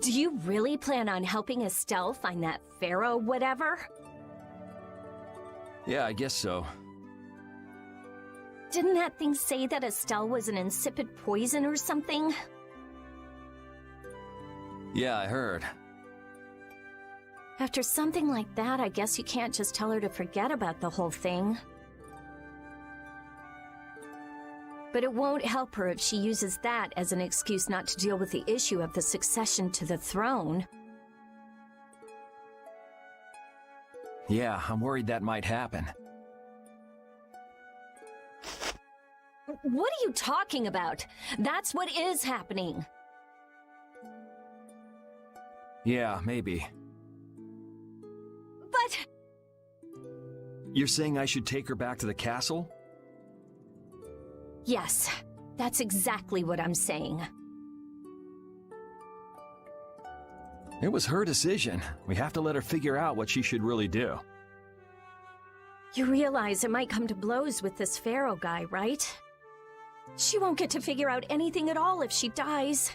Do you really plan on helping Estelle find that pharaoh whatever? Yeah, I guess so. Didn't that thing say that Estelle was an insipid poison or something? Yeah, I heard. After something like that, I guess you can't just tell her to forget about the whole thing. But it won't help her if she uses that as an excuse not to deal with the issue of the succession to the throne. Yeah, I'm worried that might happen. What are you talking about? That's what is happening. Yeah, maybe. But... You're saying I should take her back to the castle? Yes, that's exactly what I'm saying. It was her decision. We have to let her figure out what she should really do. You realize it might come to blows with this pharaoh guy, right? She won't get to figure out anything at all if she dies.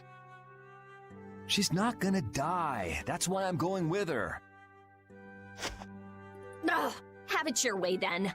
She's not gonna die. That's why I'm going with her. Ugh, have it your way then.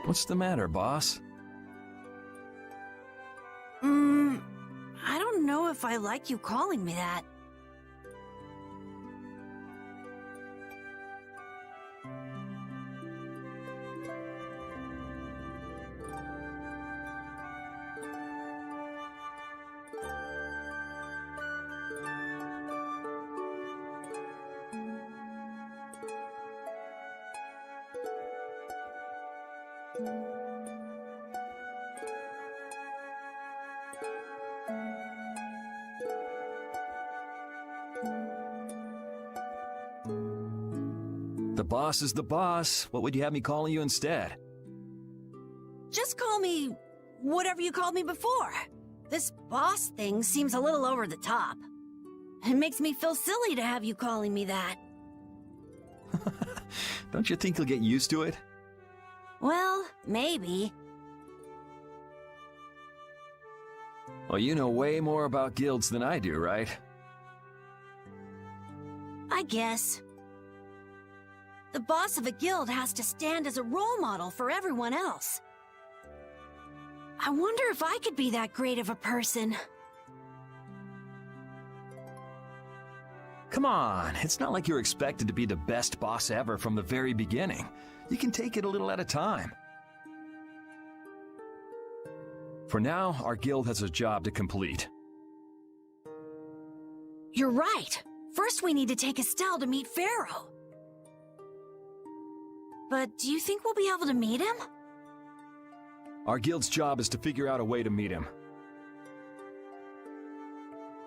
What's the matter, boss? I don't know if I like you calling me that. The boss is the boss. What would you have me calling you instead? Just call me whatever you called me before. This boss thing seems a little over the top. It makes me feel silly to have you calling me that. Don't you think you'll get used to it? Well, maybe. Well, you know way more about guilds than I do, right? I guess. The boss of a guild has to stand as a role model for everyone else. I wonder if I could be that great of a person. Come on, it's not like you're expected to be the best boss ever from the very beginning. You can take it a little at a time. For now, our guild has a job to complete. You're right. First we need to take Estelle to meet Pharaoh. But do you think we'll be able to meet him? Our guild's job is to figure out a way to meet him.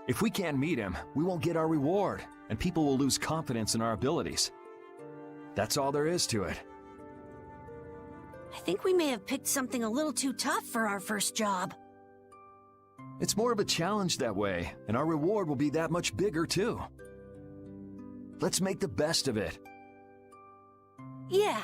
If we can't meet him, we won't get our reward, and people will lose confidence in our abilities. That's all there is to it. I think we may have picked something a little too tough for our first job. It's more of a challenge that way, and our reward will be that much bigger too. Let's make the best of it. Yeah.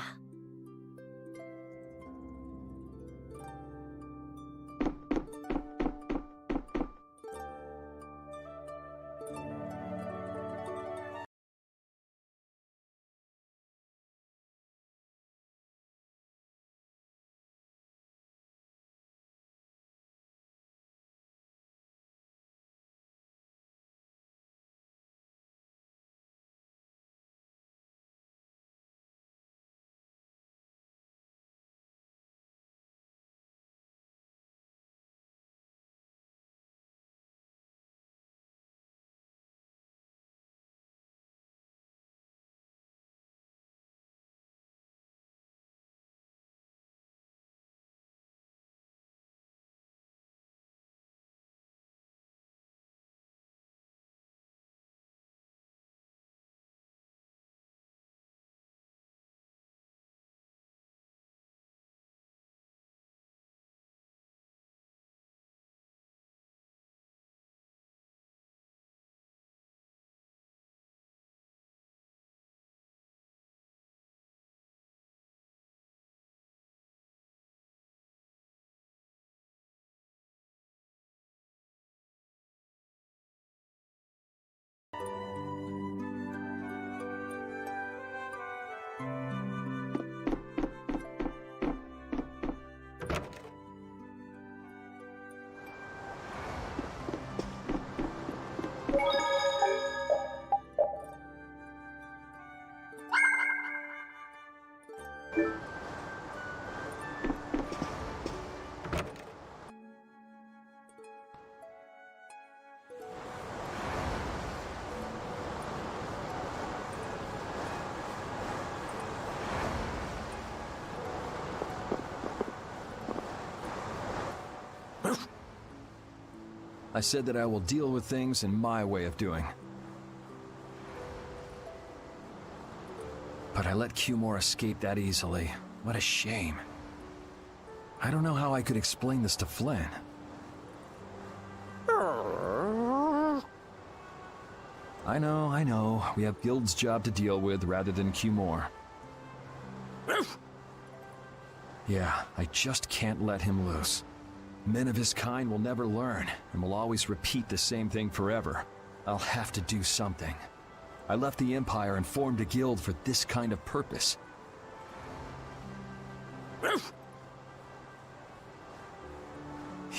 I said that I will deal with things in my way of doing. But I let Cumore escape that easily. What a shame. I don't know how I could explain this to Flynn. I know. We have Guild's job to deal with rather than Cumore. Yeah, I just can't let him loose. Men of his kind will never learn, and will always repeat the same thing forever. I'll have to do something. I left the Empire and formed a guild for this kind of purpose.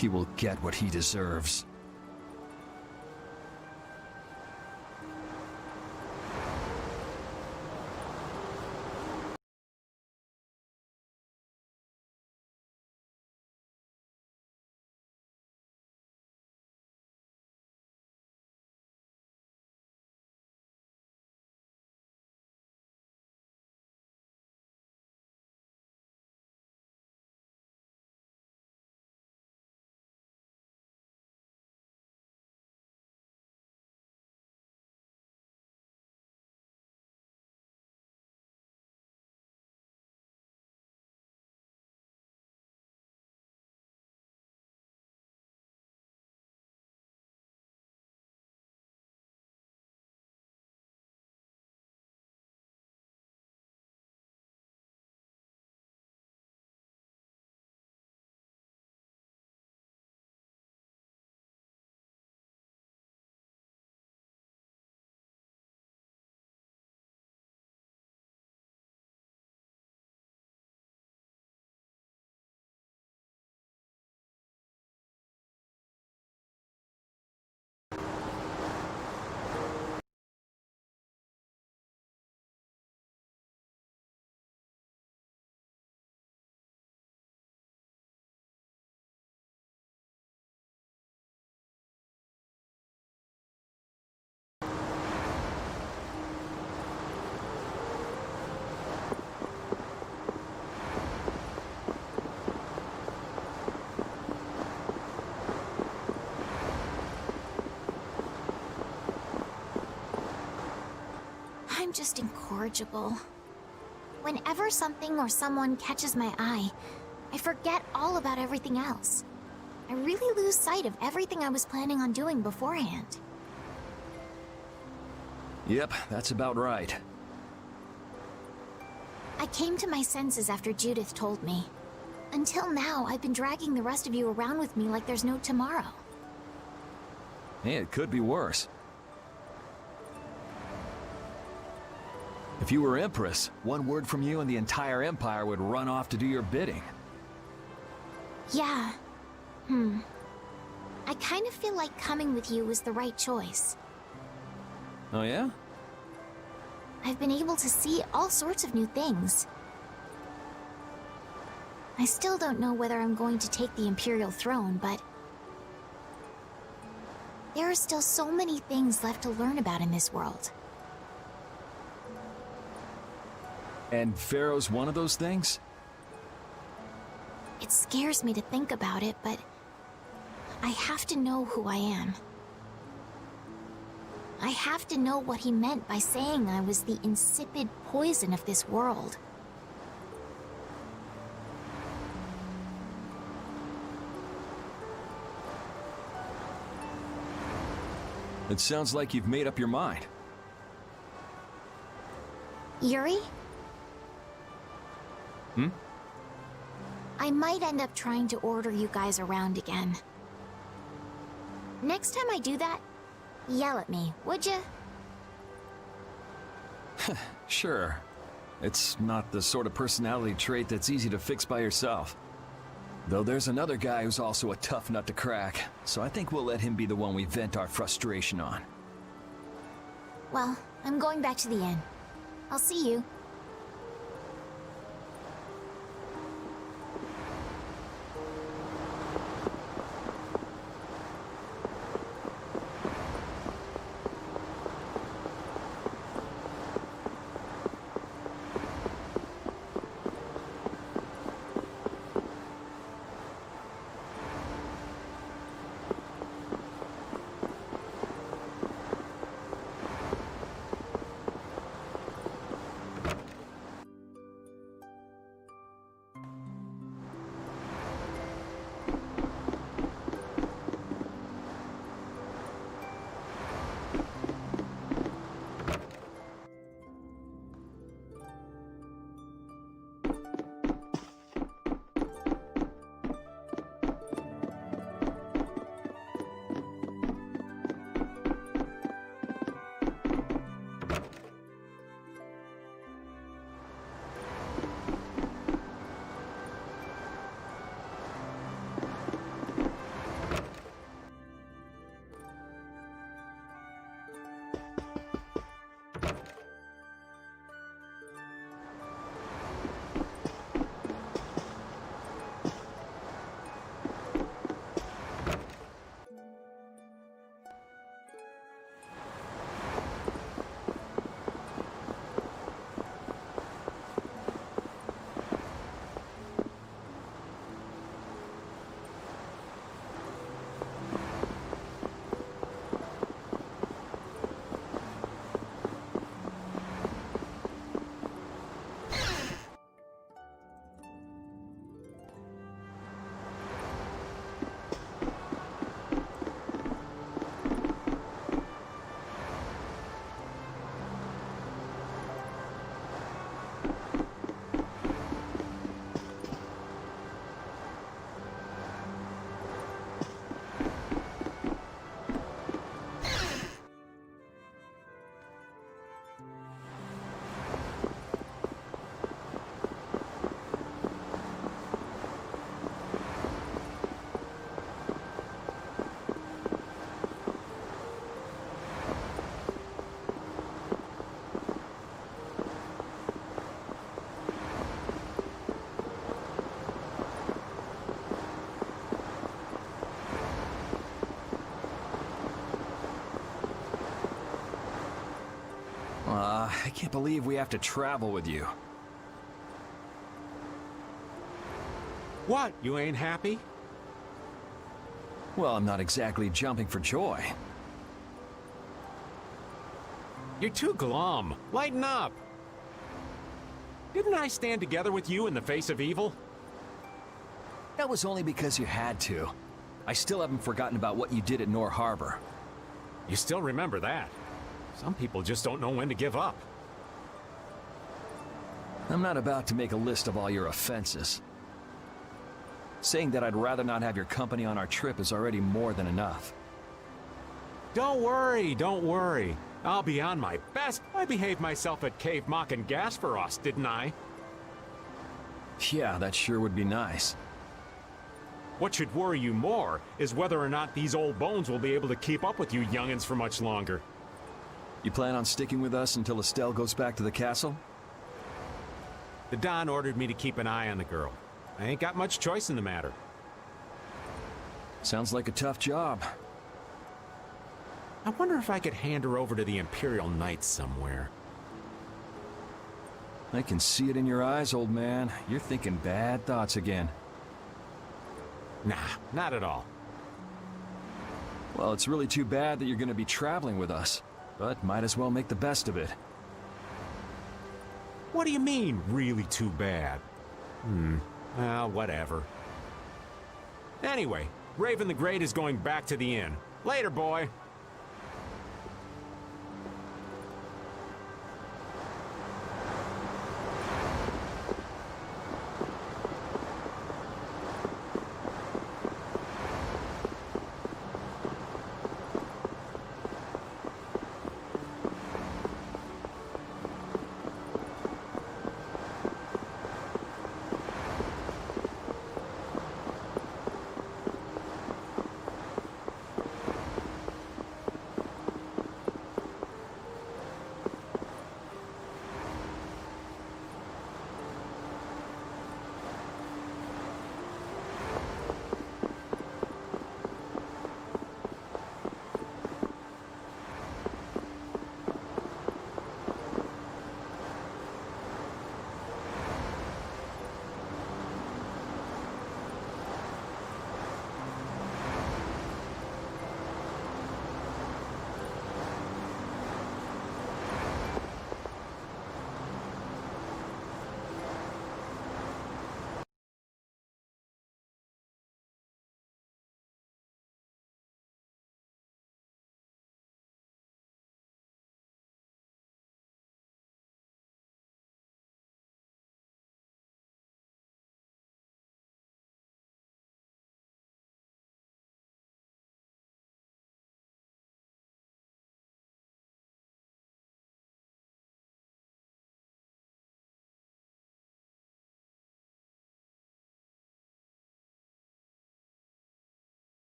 He will get what he deserves. I'm just incorrigible. Whenever something or someone catches my eye, I forget all about everything else. I really lose sight of everything I was planning on doing beforehand. Yep, that's about right. I came to my senses after Judith told me. Until now, I've been dragging the rest of you around with me like there's no tomorrow. Hey, it could be worse. If you were Empress, one word from you and the entire Empire would run off to do your bidding. Yeah. I kind of feel like coming with you was the right choice. Oh yeah? I've been able to see all sorts of new things. I still don't know whether I'm going to take the Imperial throne, but there are still so many things left to learn about in this world. And Pharaoh's one of those things? It scares me to think about it, but I have to know who I am. I have to know what he meant by saying I was the insipid poison of this world. It sounds like you've made up your mind. Yuri? Hmm? I might end up trying to order you guys around again. Next time I do that, yell at me, would ya? Sure. It's not the sort of personality trait that's easy to fix by yourself. Though there's another guy who's also a tough nut to crack, so I think we'll let him be the one we vent our frustration on. Well, I'm going back to the inn. I'll see you. Can't believe we have to travel with you. What, you ain't happy? Well, I'm not exactly jumping for joy. You're too glum. Lighten up. Didn't I stand together with you in the face of evil? That was only because you had to. I still haven't forgotten about what you did at Nor Harbor. You still remember that. Some people just don't know when to give up. I'm not about to make a list of all your offenses. Saying that I'd rather not have your company on our trip is already more than enough. Don't worry, don't worry. I'll be on my best. I behaved myself at Cave Mock and Gasperos, didn't I? Yeah, that sure would be nice. What should worry you more is whether or not these old bones will be able to keep up with you youngins for much longer. You plan on sticking with us until Estelle goes back to the castle? The Don ordered me to keep an eye on the girl. I ain't got much choice in the matter. Sounds like a tough job. I wonder if I could hand her over to the Imperial Knights somewhere. I can see it in your eyes, old man. You're thinking bad thoughts again. Nah, not at all. Well, it's really too bad that you're going to be traveling with us, but might as well make the best of it. What do you mean, really too bad? Well, whatever. Anyway, Raven the Great is going back to the inn. Later, boy.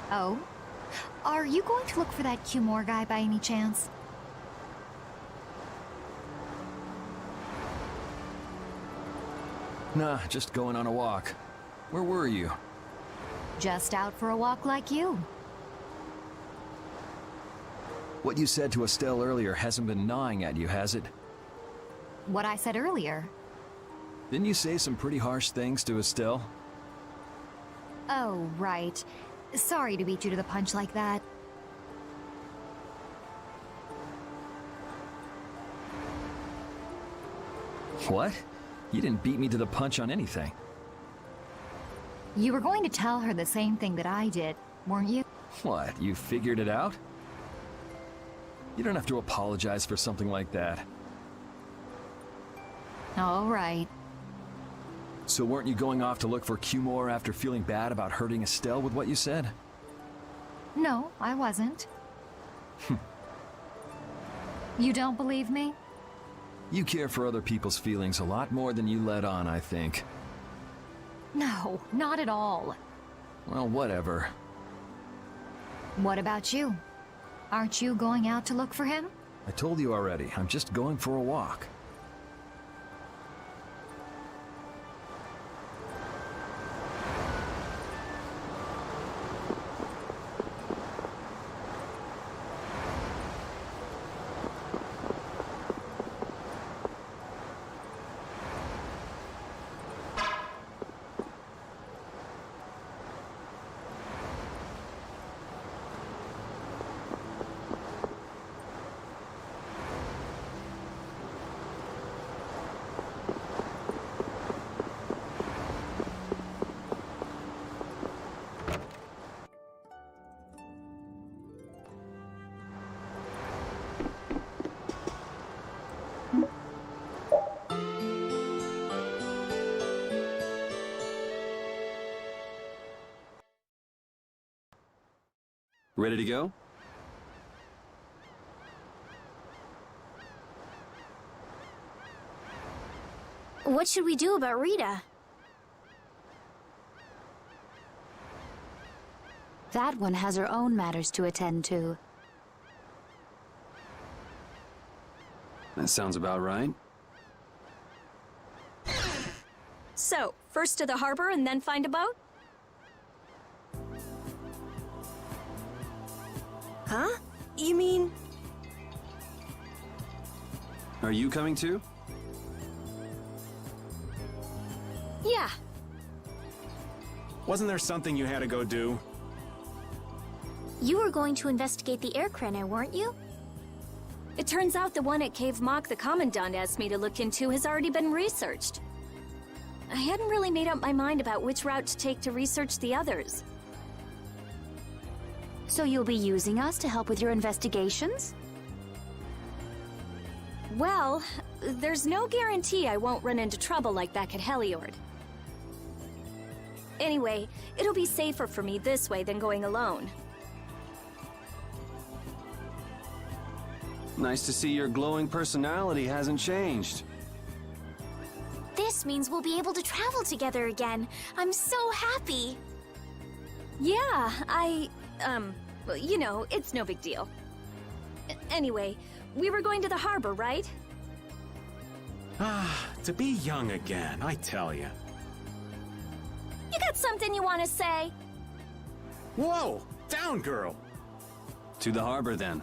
Oh? Are you going to look for that Cumore guy by any chance? Nah, just going on a walk. Where were you? Just out for a walk like you. What you said to Estelle earlier hasn't been gnawing at you, has it? What I said earlier. Didn't you say some pretty harsh things to Estelle? Oh, right. Sorry to beat you to the punch like that. What? You didn't beat me to the punch on anything. You were going to tell her the same thing that I did, weren't you? What, you figured it out? You don't have to apologize for something like that. All right. So weren't you going off to look for Cumore after feeling bad about hurting Estelle with what you said? No, I wasn't. You don't believe me? You care for other people's feelings a lot more than you let on, I think. No, not at all. Well, whatever. What about you? Aren't you going out to look for him? I told you already, I'm just going for a walk. Ready to go? What should we do about Rita? That one has her own matters to attend to. That sounds about right. So, first to the harbor and then find a boat? Huh? You mean... Are you coming too? Yeah. Wasn't there something you had to go do? You were going to investigate the air craner, weren't you? It turns out the one at Cave Mock the Commandant asked me to look into has already been researched. I hadn't really made up my mind about which route to take to research the others. So you'll be using us to help with your investigations? Well, there's no guarantee I won't run into trouble like back at Heliord. Anyway, it'll be safer for me this way than going alone. Nice to see your glowing personality hasn't changed. This means we'll be able to travel together again. I'm so happy. Yeah, well, you know, it's no big deal. Anyway, we were going to the harbor, right? Ah, to be young again, I tell you. You got something you want to say? Whoa! Down, girl! To the harbor, then.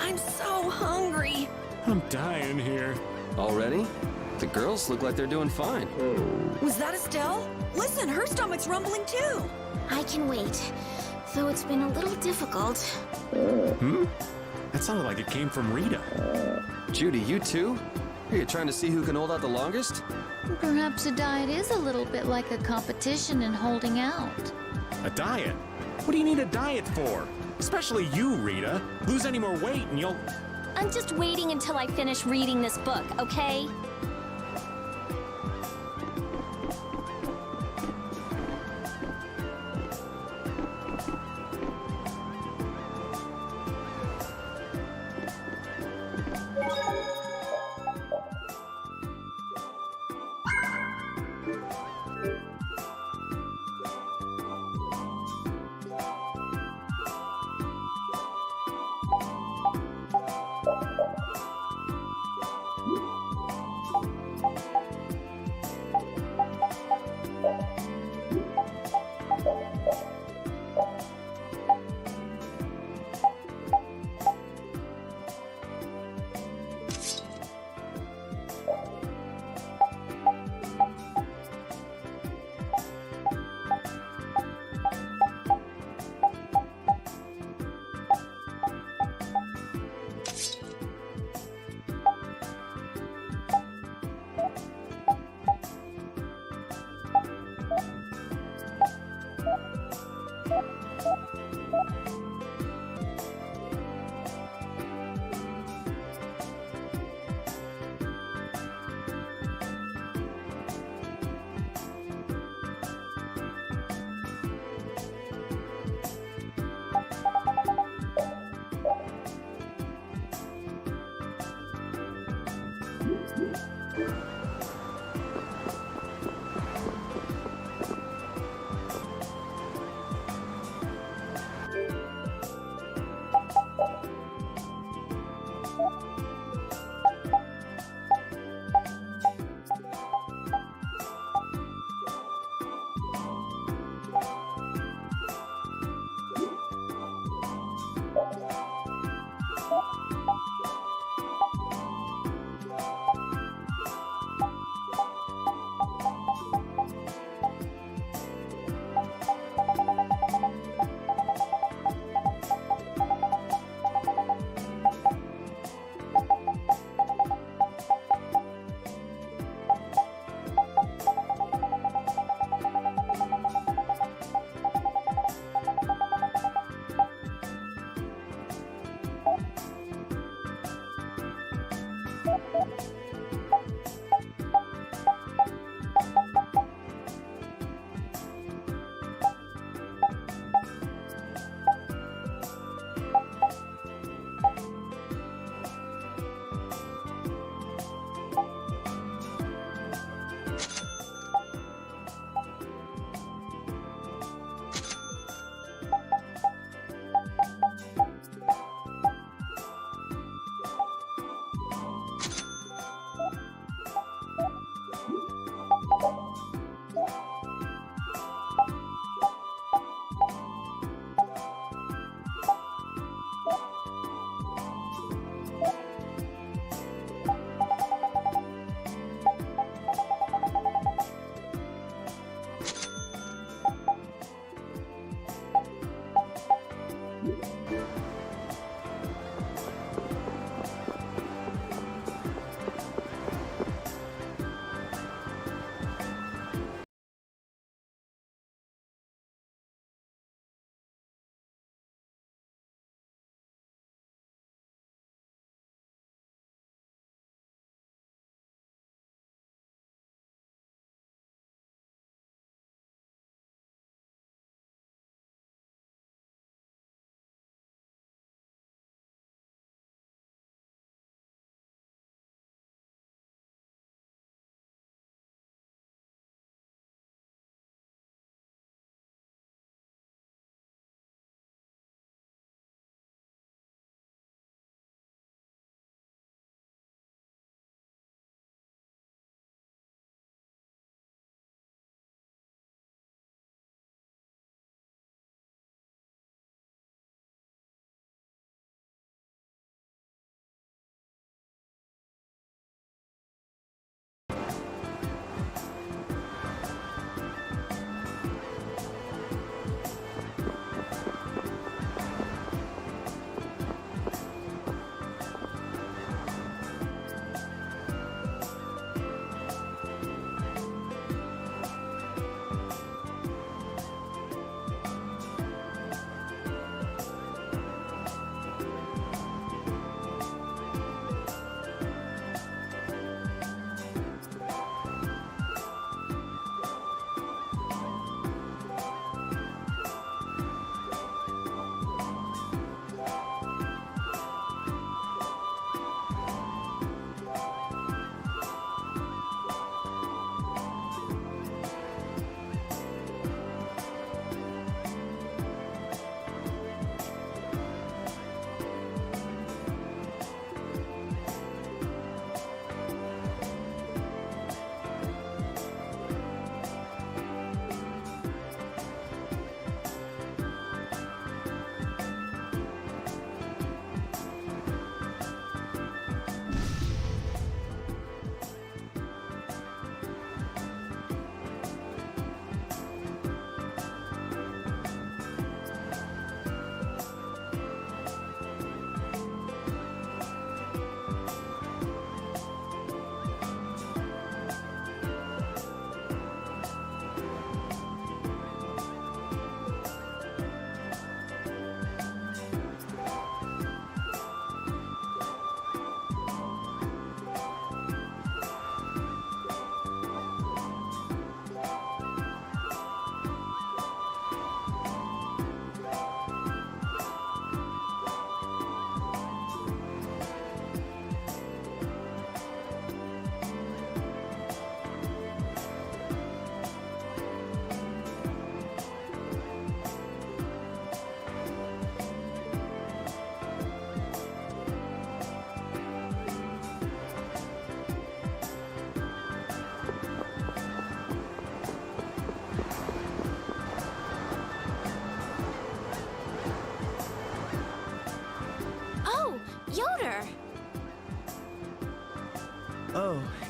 I'm so hungry. I'm dying here. Already? The girls look like they're doing fine. Was that Estelle? Listen, her stomach's rumbling too. I can wait, though it's been a little difficult. Hmm? That sounded like it came from Rita. Judy, you too? Are you trying to see who can hold out the longest? Perhaps a diet is a little bit like a competition in holding out. A diet? What do you need a diet for? Especially you, Rita. Lose any more weight and you'll... I'm just waiting until I finish reading this book, okay?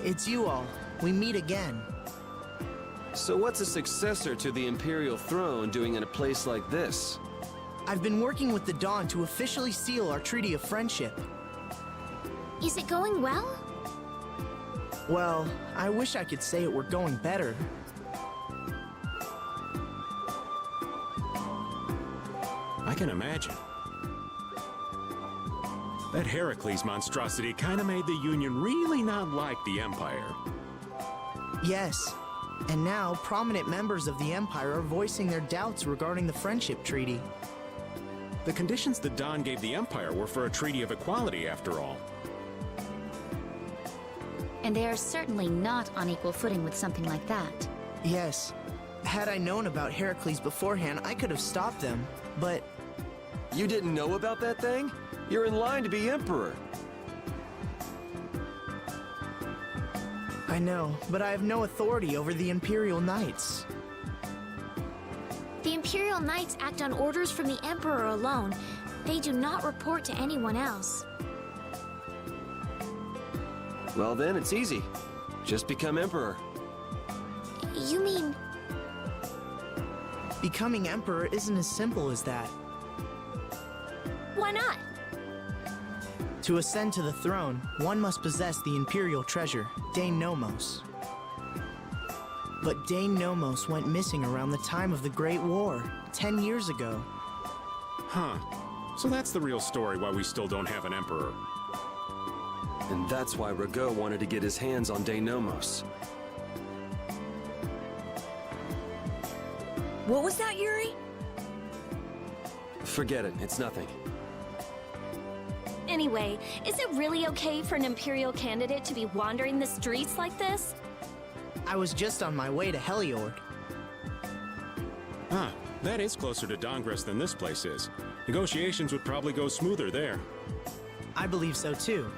it's you all. We meet again. So what's a successor to the Imperial throne doing in a place like this? I've been working with the Dawn to officially seal our Treaty of Friendship. Is it going well? Well, I wish I could say it were going better. I can imagine. That Heracles monstrosity kinda made the Union really not like the Empire. Yes. And now, prominent members of the Empire are voicing their doubts regarding the Friendship Treaty. The conditions the Dawn gave the Empire were for a treaty of equality, after all. And they are certainly not on equal footing with something like that. Yes. Had I known about Heracles beforehand, I could have stopped them, but... You didn't know about that thing? You're in line to be Emperor. I know, but I have no authority over the Imperial Knights. The Imperial Knights act on orders from the Emperor alone. They do not report to anyone else. Well then, it's easy. Just become Emperor. You mean... Becoming Emperor isn't as simple as that. Why not? To ascend to the throne, one must possess the Imperial treasure, Dane Nomos. But Dane Nomos went missing around the time of the Great War, 10 years ago. Huh. So that's the real story why we still don't have an Emperor. And that's why Rago wanted to get his hands on Nomos. What was that, Yuri? Forget it, it's nothing. Anyway, is it really okay for an Imperial candidate to be wandering the streets like this? I was just on my way to Heliord. Huh. That is closer to Dongres than this place is. Negotiations would probably go smoother there. I believe so too.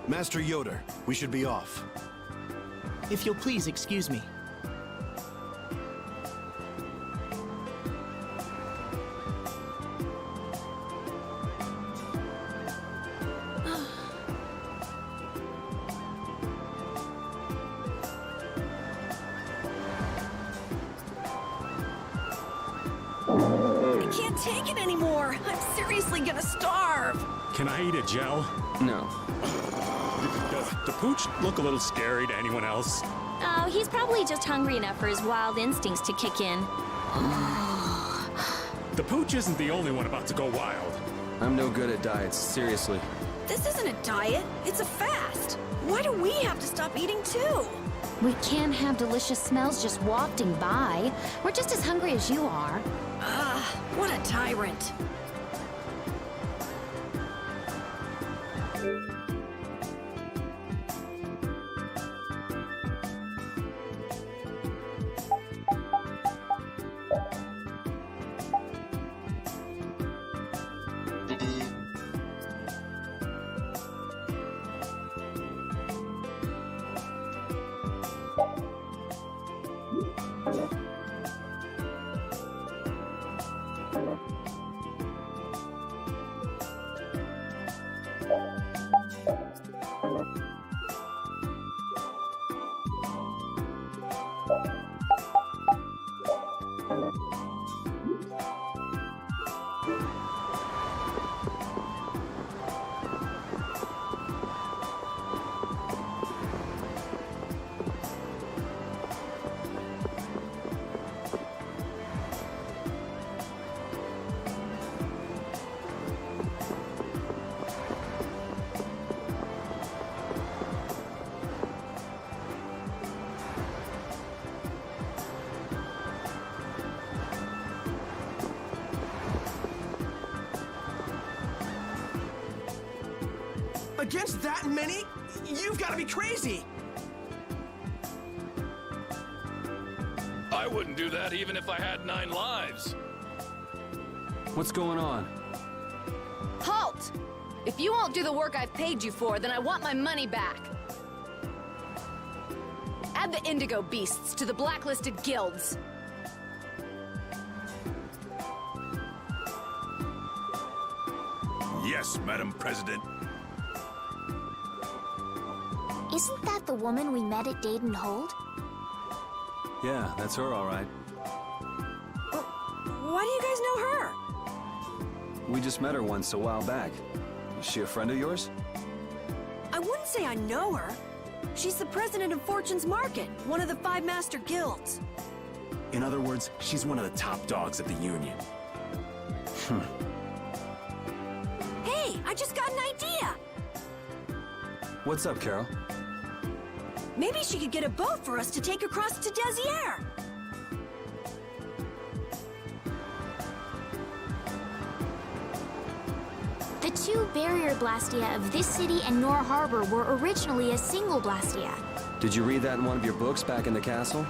Master Yoder, we should be off. If you'll please excuse me. I can't take it anymore. I'm seriously gonna starve. Can I eat a gel? No. Does the pooch look a little scary to anyone else? Oh, he's probably just hungry enough for his wild instincts to kick in. The pooch isn't the only one about to go wild. I'm no good at diets, seriously. This isn't a diet, it's a fast. Why do we have to stop eating too? We can't have delicious smells just wafting by. We're just as hungry as you are. What a tyrant. Against that many? You've got to be crazy! I wouldn't do that even if I had 9 lives. What's going on? Halt! If you won't do the work I've paid you for, then I want my money back. Add the Indigo Beasts to the blacklisted guilds. Yes, Madam President. Isn't that the woman we met at Dayton Hold? Yeah, that's her, all right. Why do you guys know her? We just met her once a while back. Is she a friend of yours? I wouldn't say I know her. She's the president of Fortune's Market, one of the 5 master guilds. In other words, she's one of the top dogs at the Union. Hey, I just got an idea! What's up, Carol? Maybe she could get a boat for us to take across to Desier. The 2 barrier blastia of this city and Nor Harbor were originally a single blastia. Did you read that in one of your books back in the castle?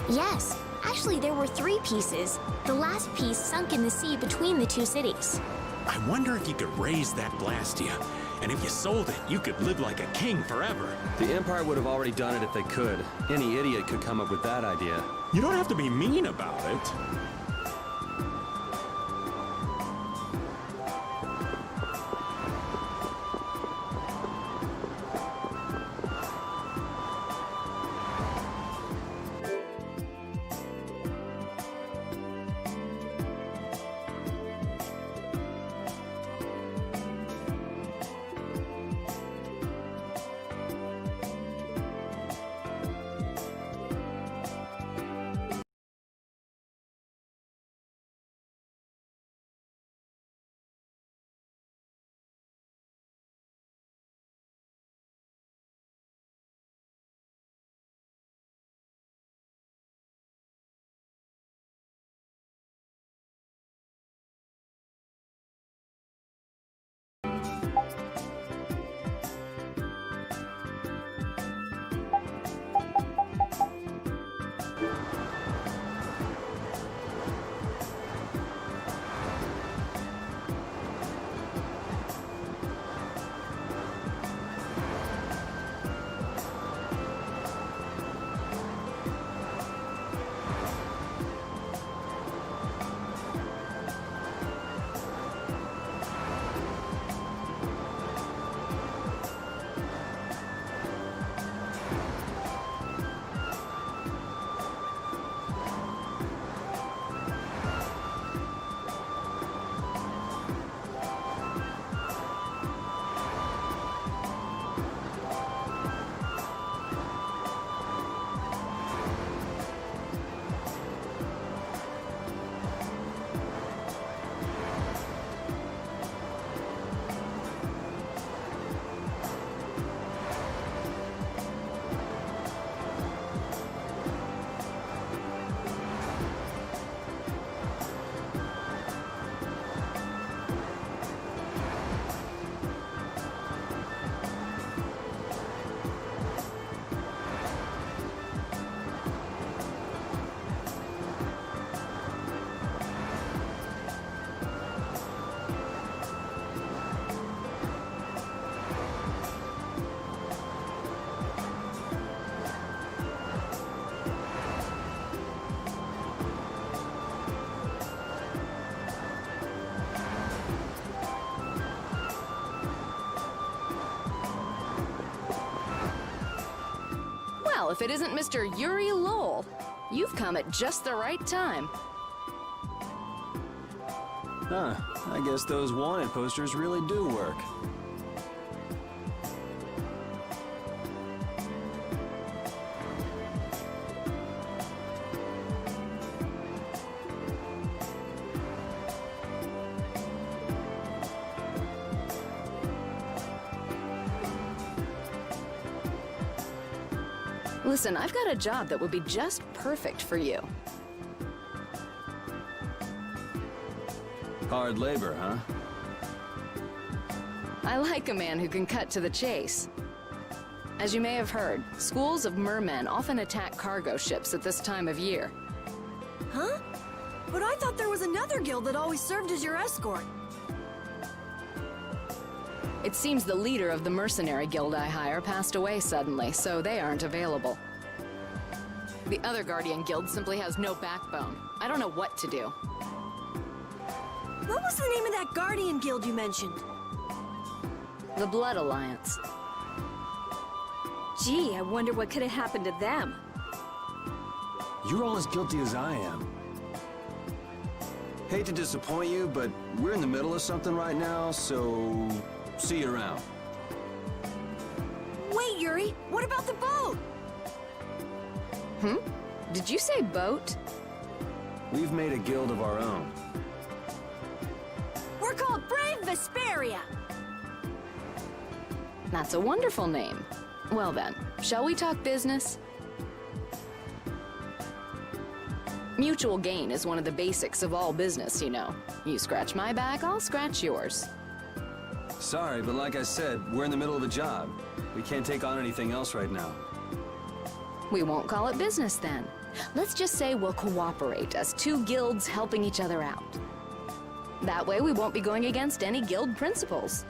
Yes, actually there were 3 pieces. The last piece sunk in the sea between the 2 cities. I wonder if you could raise that Blastia. And if you sold it, you could live like a king forever. The Empire would have already done it if they could. Any idiot could come up with that idea. You don't have to be mean about it. Well, if it isn't Mr. Yuri Lowell, you've come at just the right time. Huh. I guess those wanted posters really do work. Listen, I've got a job that would be just perfect for you. Hard labor, huh? I like a man who can cut to the chase. As you may have heard, schools of mermen often attack cargo ships at this time of year. Huh? But I thought there was another guild that always served as your escort. It seems the leader of the mercenary guild I hire passed away suddenly, so they aren't available. The other Guardian guild simply has no backbone. I don't know what to do. What was the name of that Guardian guild you mentioned? The Blood Alliance. Gee, I wonder what could have happened to them. You're all as guilty as I am. Hate to disappoint you, but we're in the middle of something right now, so see you around. Wait, Yuri, what about the boat? Did you say boat? We've made a guild of our own. We're called Brave Vesperia. That's a wonderful name. Well then, shall we talk business? Mutual gain is one of the basics of all business, you know. You scratch my back, I'll scratch yours. Sorry, but like I said, we're in the middle of a job. We can't take on anything else right now. We won't call it business then. Let's just say we'll cooperate as two guilds helping each other out. That way we won't be going against any guild principles.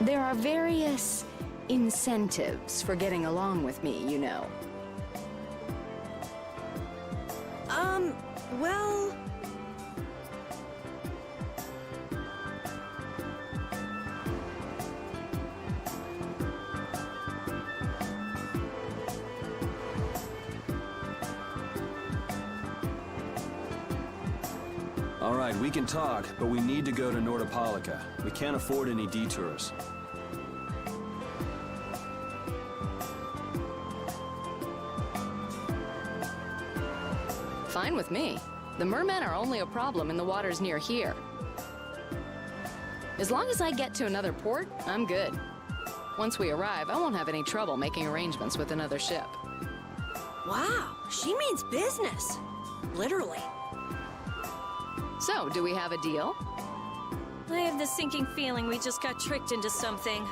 There are various incentives for getting along with me, you know. Well... All right, we can talk, but we need to go to Nordopolica. We can't afford any detours. Fine with me. The mermen are only a problem in the waters near here. As long as I get to another port, I'm good. Once we arrive, I won't have any trouble making arrangements with another ship. Wow, she means business. Literally. So, do we have a deal? I have the sinking feeling we just got tricked into something.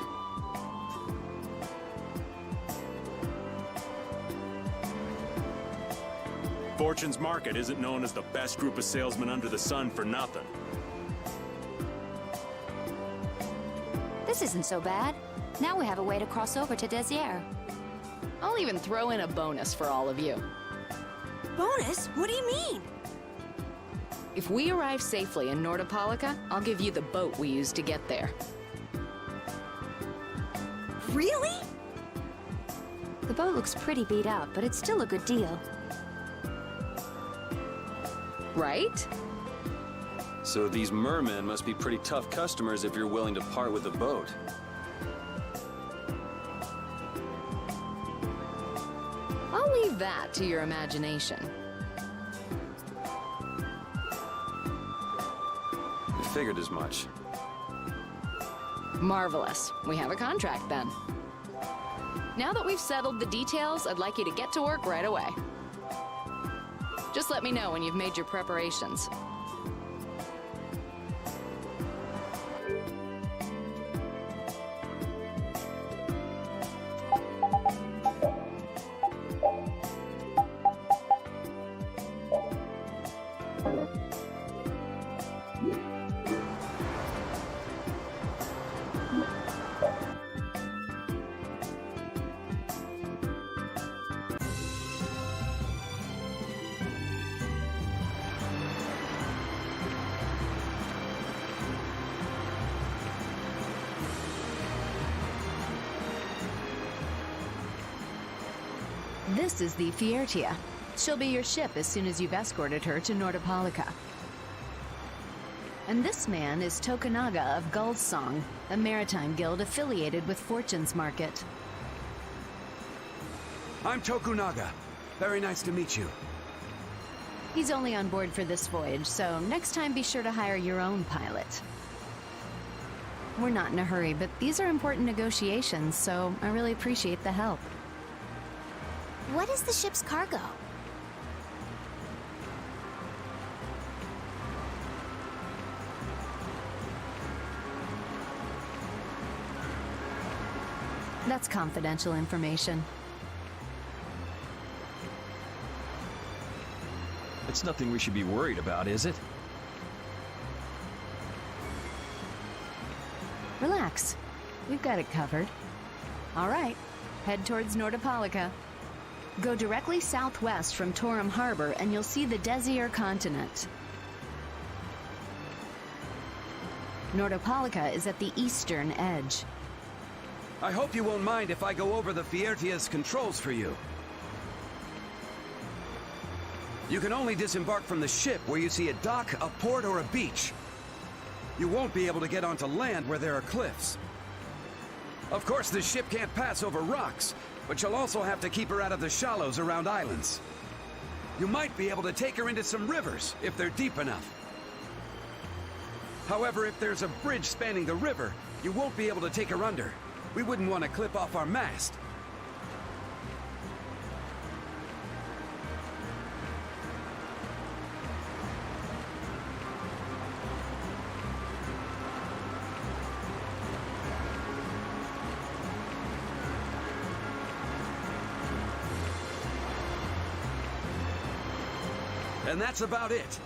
Fortune's Market isn't known as the best group of salesmen under the sun for nothing. This isn't so bad. Now we have a way to cross over to Desier. I'll even throw in a bonus for all of you. Bonus? What do you mean? If we arrive safely in Nordopolica, I'll give you the boat we used to get there. Really? The boat looks pretty beat up, but it's still a good deal. Right? So these mermen must be pretty tough customers if you're willing to part with the boat. I'll leave that to your imagination. I figured as much. Marvelous. We have a contract then. Now that we've settled the details, I'd like you to get to work right away. Just let me know when you've made your preparations. This is the Fiertia. She'll be your ship as soon as you've escorted her to Nordopolica. And this man is Tokunaga of Gull's Song, a maritime guild affiliated with Fortune's Market. I'm Tokunaga. Very nice to meet you. He's only on board for this voyage, so next time be sure to hire your own pilot. We're not in a hurry, but these are important negotiations, so I really appreciate the help. What is the ship's cargo? That's confidential information. It's nothing we should be worried about, is it? Relax. We've got it covered. All right, head towards Nordopolica. Go directly southwest from Torum Harbor and you'll see the Desier continent. Nordopolica is at the eastern edge. I hope you won't mind if I go over the Fiertia's controls for you. You can only disembark from the ship where you see a dock, a port, or a beach. You won't be able to get onto land where there are cliffs. Of course, the ship can't pass over rocks, but you'll also have to keep her out of the shallows around islands. You might be able to take her into some rivers, if they're deep enough. However, if there's a bridge spanning the river, you won't be able to take her under. We wouldn't want to clip off our mast. And that's about it.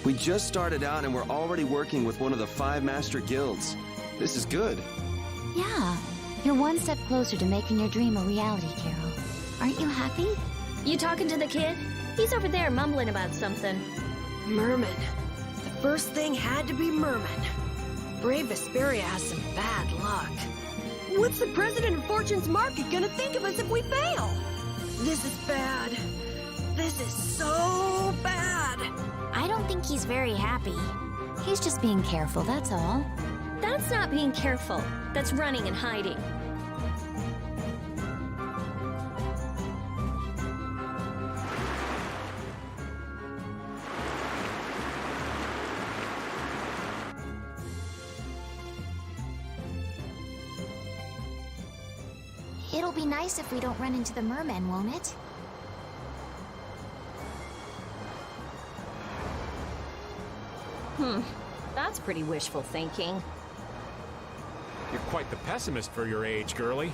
We just started out and we're already working with one of the 5 master guilds. This is good. Yeah, you're one step closer to making your dream a reality, Carol. Aren't you happy? You talking to the kid? He's over there mumbling about something. Merman. The first thing had to be Merman. Brave Vesperia has some bad luck. What's the president of Fortune's Market gonna think of us if we fail? This is bad. This is so bad. I don't think he's very happy. He's just being careful, that's all. That's not being careful. That's running and hiding. It'll be nice if we don't run into the mermen, won't it? That's pretty wishful thinking. You're quite the pessimist for your age, girlie.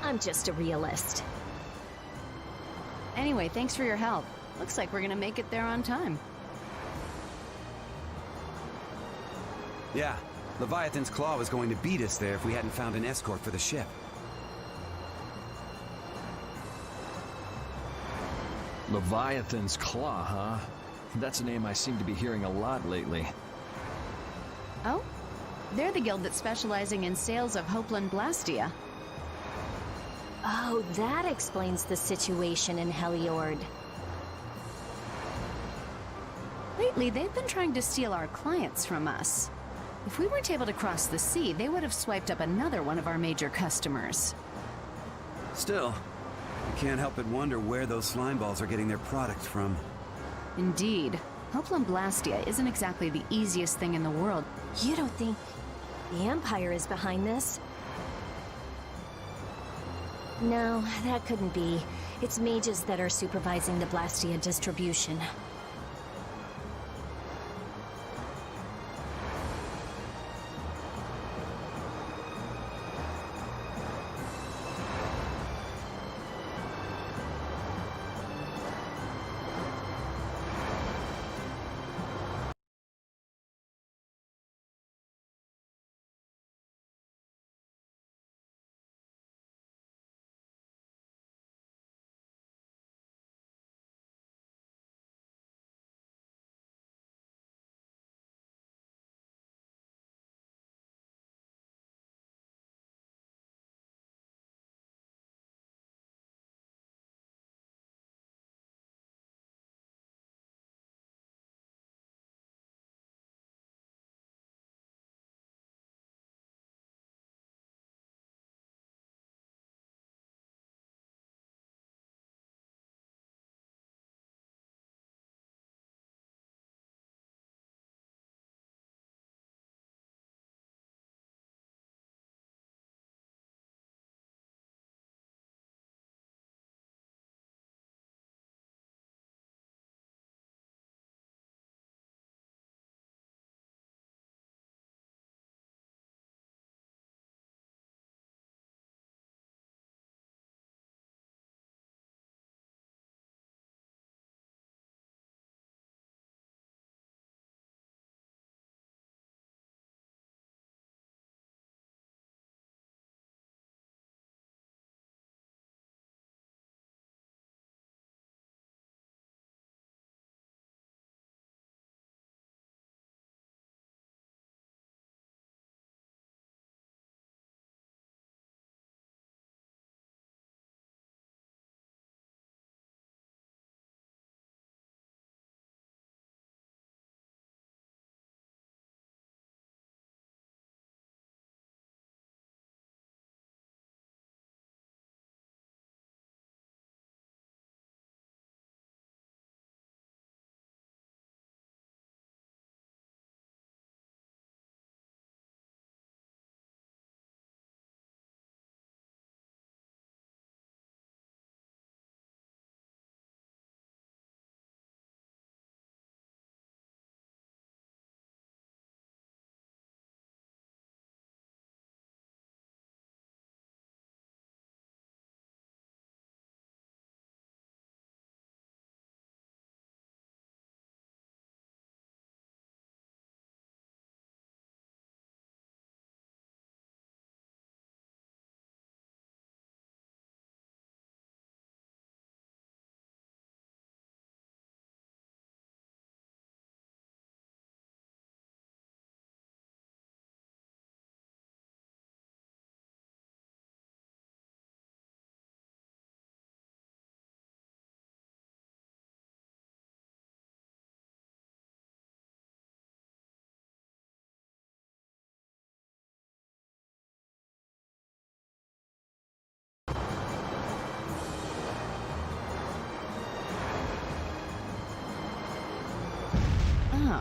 I'm just a realist. Anyway, thanks for your help. Looks like we're gonna make it there on time. Yeah, Leviathan's Claw was going to beat us there if we hadn't found an escort for the ship. Leviathan's Claw, huh? That's a name I seem to be hearing a lot lately. Oh? They're the guild that's specializing in sales of Hopeland Blastia. Oh, that explains the situation in Heliord. Lately, they've been trying to steal our clients from us. If we weren't able to cross the sea, they would have swiped up another one of our major customers. Still, I can't help but wonder where those slime balls are getting their products from. Indeed. Hopeland Blastia isn't exactly the easiest thing in the world. You don't think the Empire is behind this? No, that couldn't be. It's mages that are supervising the Blastia distribution.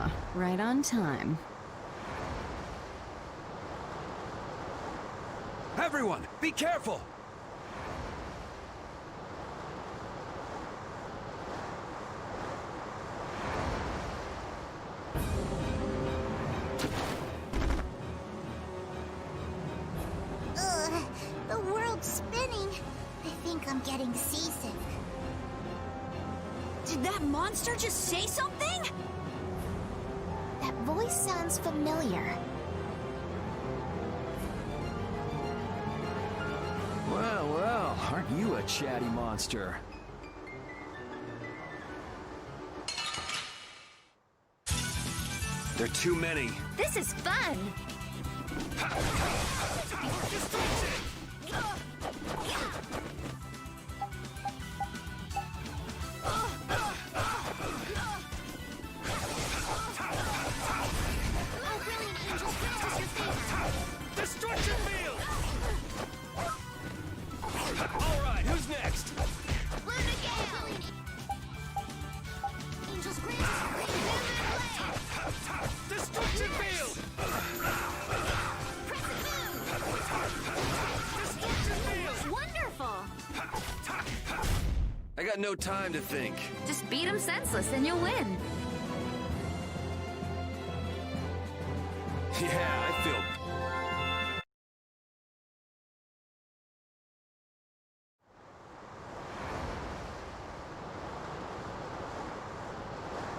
Ah, right on time. Everyone, be careful! Ugh, the world's spinning. I think I'm getting seasick. Did that monster just say something? That voice sounds familiar. Well, well, aren't you a chatty monster? There are too many. This is fun! Destruction field! All right, who's next? Destruction field! Destruction field! Wonderful! I got no time to think. Just beat him senseless and you'll win. Yeah, I feel...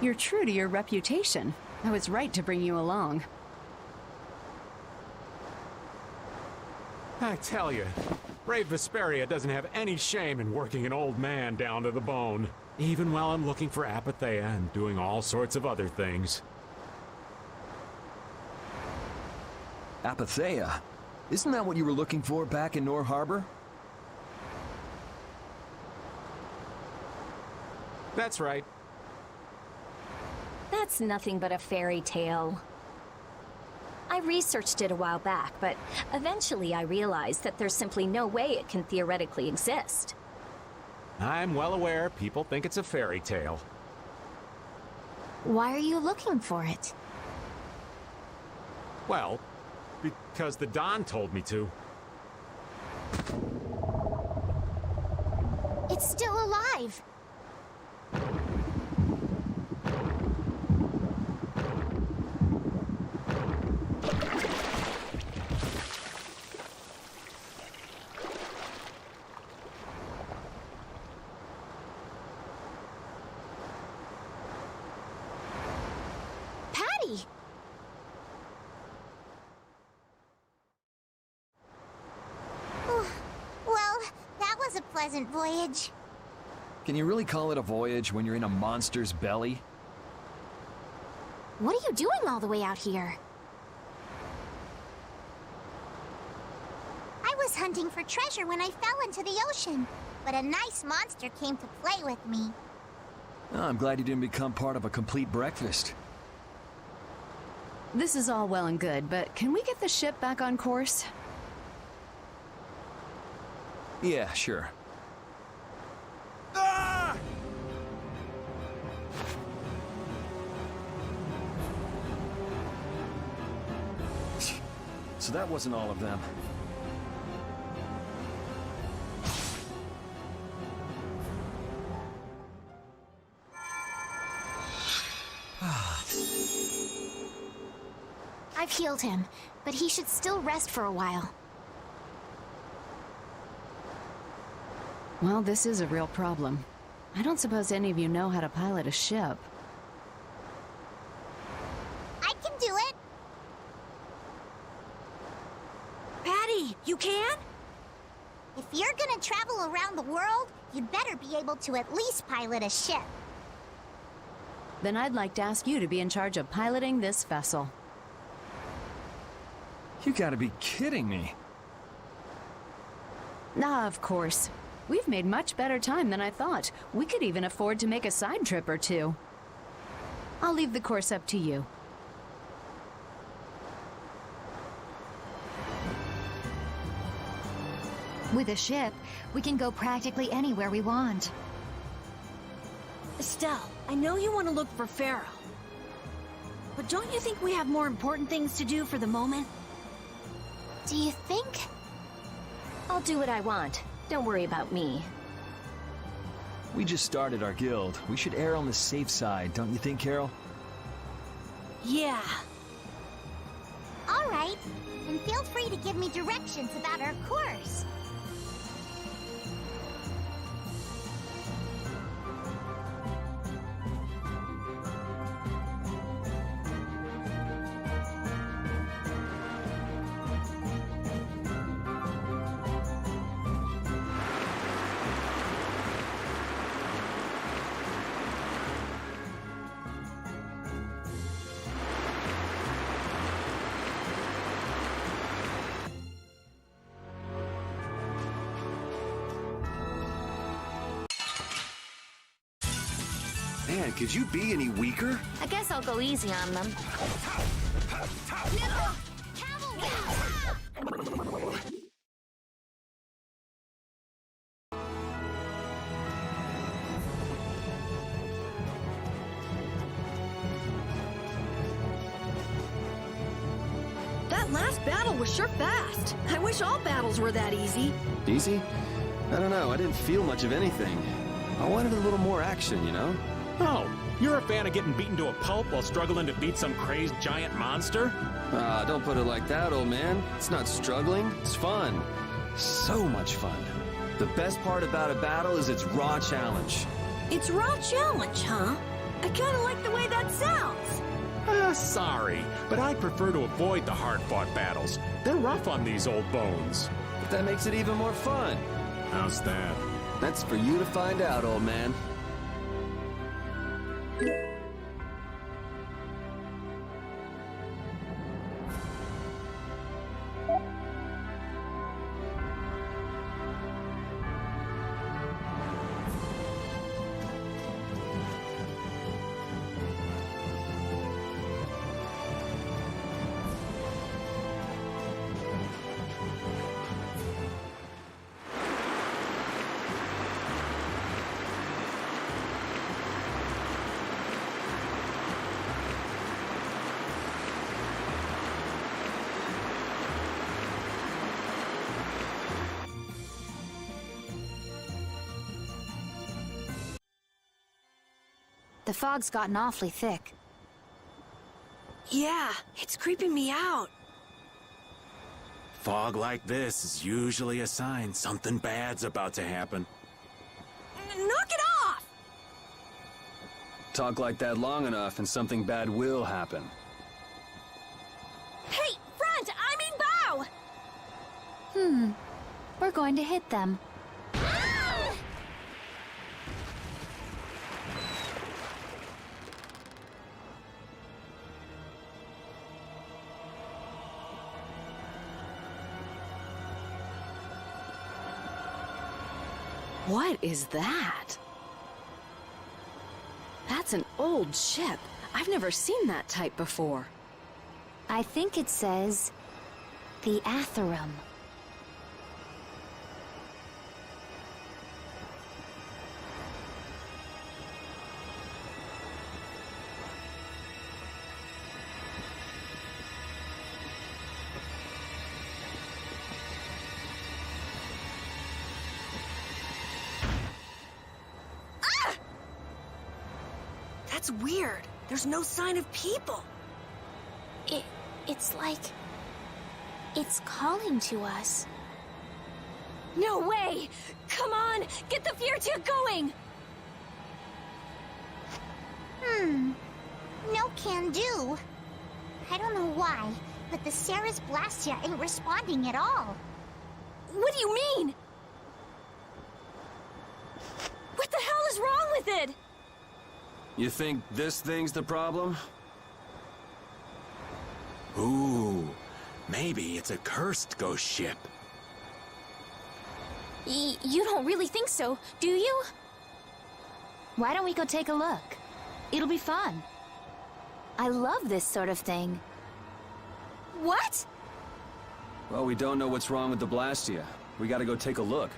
You're true to your reputation. I was right to bring you along. I tell you, Brave Vesperia doesn't have any shame in working an old man down to the bone, even while I'm looking for Apatheia and doing all sorts of other things. Apatheia? Isn't that what you were looking for back in Nor Harbor? That's right. That's nothing but a fairy tale. I researched it a while back, but eventually I realized that there's simply no way it can theoretically exist. I'm well aware people think it's a fairy tale. Why are you looking for it? Well, because the Don told me to. It's still alive. Patty! Well, that was a pleasant voyage. Can you really call it a voyage when you're in a monster's belly? What are you doing all the way out here? I was hunting for treasure when I fell into the ocean, but a nice monster came to play with me. Oh, I'm glad you didn't become part of a complete breakfast. This is all well and good, but can we get the ship back on course? Yeah, sure. Ah! So that wasn't all of them. I've healed him, but he should still rest for a while. Well, this is a real problem. I don't suppose any of you know how to pilot a ship. I can do it! Patty, you can? If you're gonna travel around the world, you'd better be able to at least pilot a ship. Then I'd like to ask you to be in charge of piloting this vessel. You gotta be kidding me. Ah, of course. We've made much better time than I thought. We could even afford to make a side trip or two. I'll leave the course up to you. With a ship, we can go practically anywhere we want. Estelle, I know you want to look for Pharaoh. but don't you think we have more important things to do for the moment? Do you think? I'll do what I want. Don't worry about me. We just started our guild. We should err on the safe side, don't you think, Carol? Yeah. All right. And feel free to give me directions about our course. Man, could you be any weaker? I guess I'll go easy on them. That last battle was sure fast. I wish all battles were that easy. Easy? I don't know, I didn't feel much of anything. I wanted a little more action, you know? Oh, you're a fan of getting beaten to a pulp while struggling to beat some crazed giant monster? Ah, don't put it like that, old man. It's not struggling, it's fun. So much fun. The best part about a battle is its raw challenge. It's raw challenge, huh? I kinda like the way that sounds. Sorry, but I'd prefer to avoid the hard-fought battles. They're rough on these old bones. But that makes it even more fun. How's that? That's for you to find out, old man. The fog's gotten awfully thick. Yeah, it's creeping me out. Fog like this is usually a sign something bad's about to happen. Knock it off! Talk like that long enough and something bad will happen. Hey, front! I mean bow! We're going to hit them. What is that? That's an old ship. I've never seen that type before. I think it says the Atherum. That's weird. There's no sign of people. It's like... it's calling to us. No way! Come on! Get the Fiertier going! No can do. I don't know why, but the Sarah's Blastia ain't responding at all. What do you mean? What the hell is wrong with it? You think this thing's the problem? Ooh, maybe it's a cursed ghost ship. You don't really think so, do you? Why don't we go take a look? It'll be fun. I love this sort of thing. What? Well, we don't know what's wrong with the Blastia. We gotta go take a look.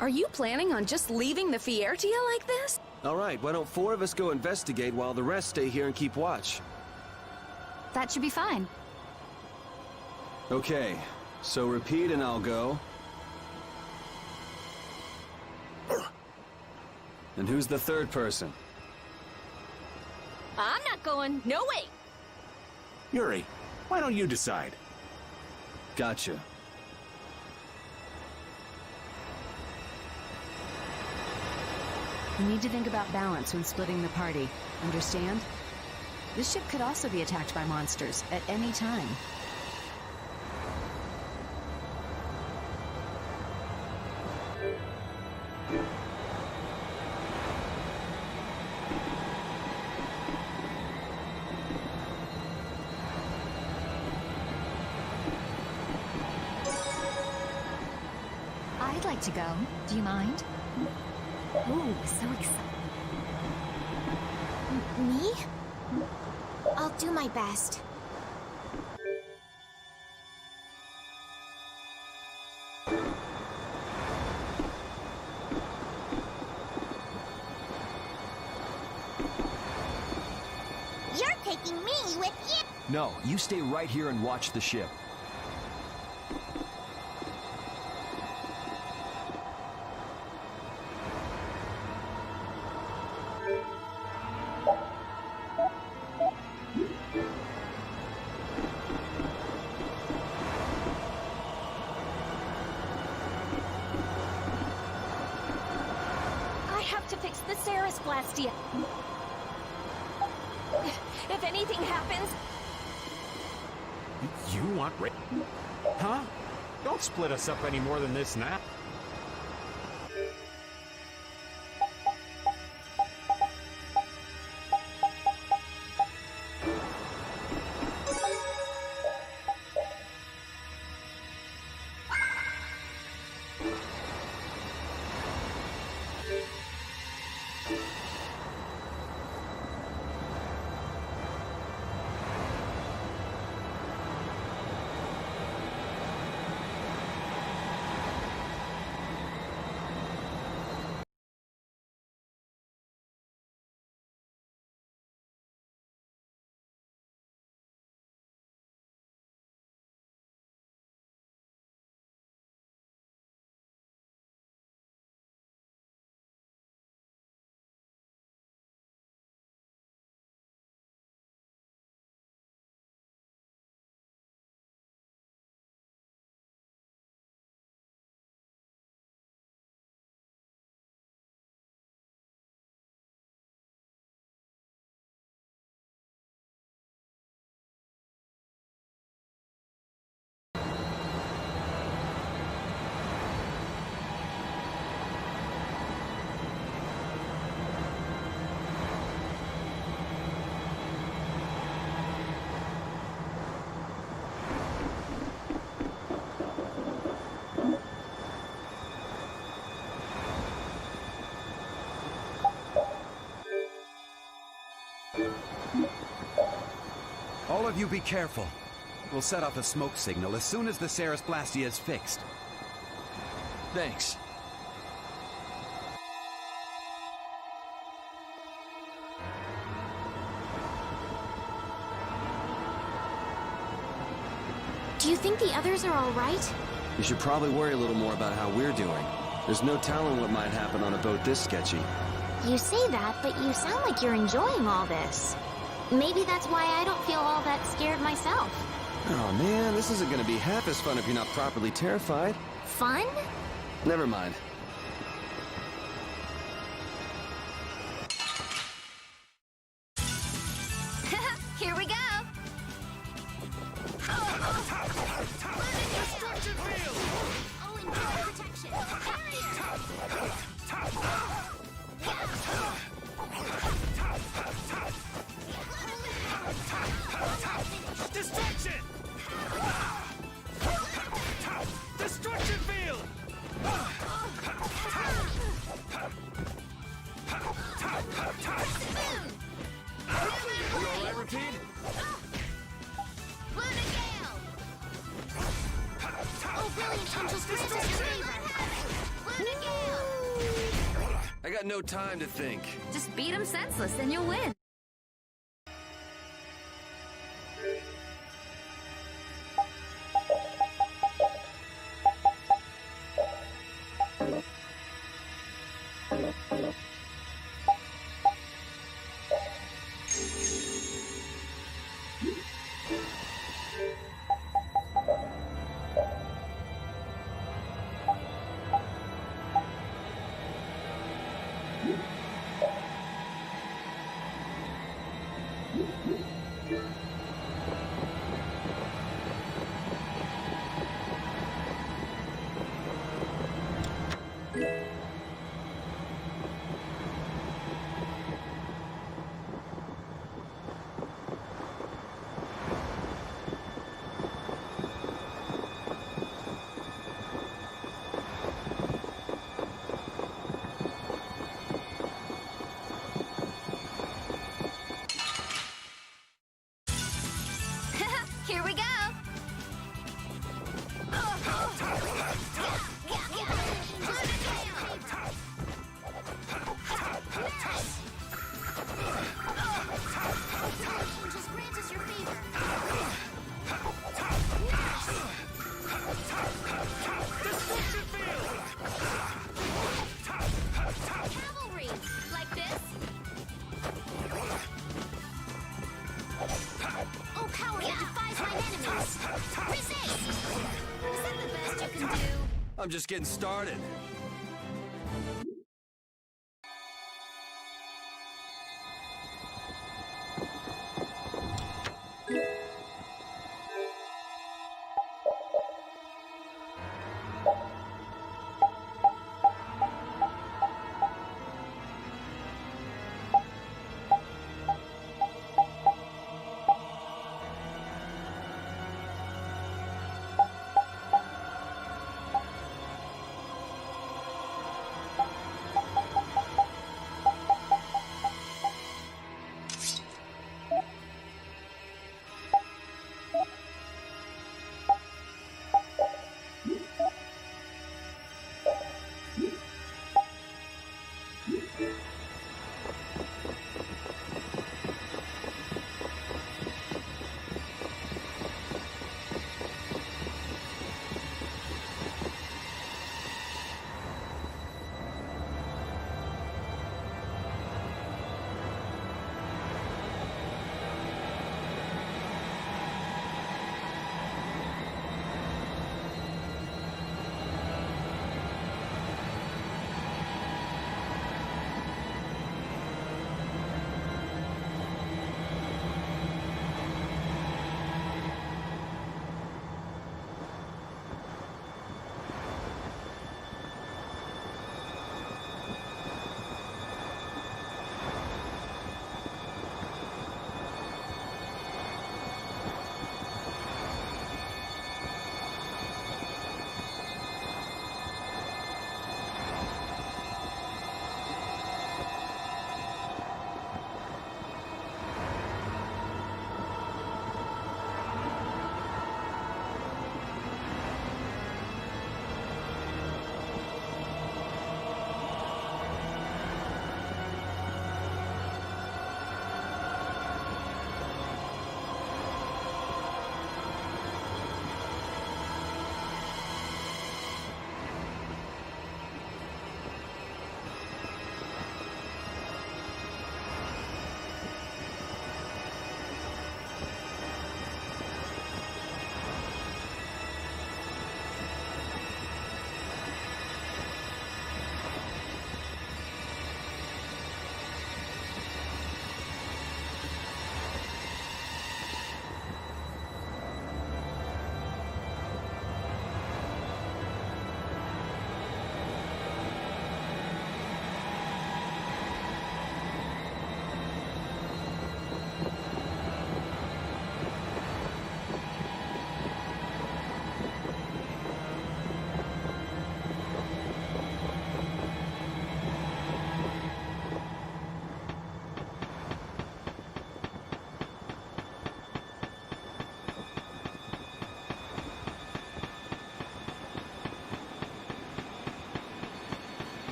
Are you planning on just leaving the Fiertia like this? All right, why don't 4 of us go investigate while the rest stay here and keep watch? That should be fine. Okay, so repeat and I'll go. And who's the third person? I'm not going. No way. Yuri, why don't you decide? Gotcha. We need to think about balance when splitting the party. Understand? This ship could also be attacked by monsters at any time. I'd like to go. Do you mind? Ooh, so excited. Me? I'll do my best. You're taking me with you! No, you stay right here and watch the ship. I have to fix the Ceres Blastia. If anything happens... You want Huh? Don't split us up any more than this now. All of you be careful. We'll set off a smoke signal as soon as the Ceres Blastia is fixed. Thanks. Do you think the others are all right? You should probably worry a little more about how we're doing. There's no telling what might happen on a boat this sketchy. You say that, but you sound like you're enjoying all this. Maybe that's why I don't feel all that scared myself. Oh man, this isn't gonna be half as fun if you're not properly terrified. Fun? Never mind. Here we go! Destruction field! Oh, enjoy protection. Barrier! Destruction! Destruction field! You all right, Repeat? Oh, brilliant angels, I got no time to think. Just beat him senseless and you'll win. Here we go! Just grant us your favor. Destruction field! Cavalry! Like this? Oh, power that defies my enemies! Resist! Is that the best you can do? I'm just getting started.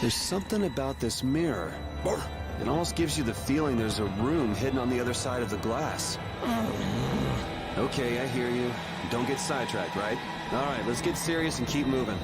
There's something about this mirror. It almost gives you the feeling there's a room hidden on the other side of the glass. Okay, I hear you. Don't get sidetracked, right? All right, let's get serious and keep moving.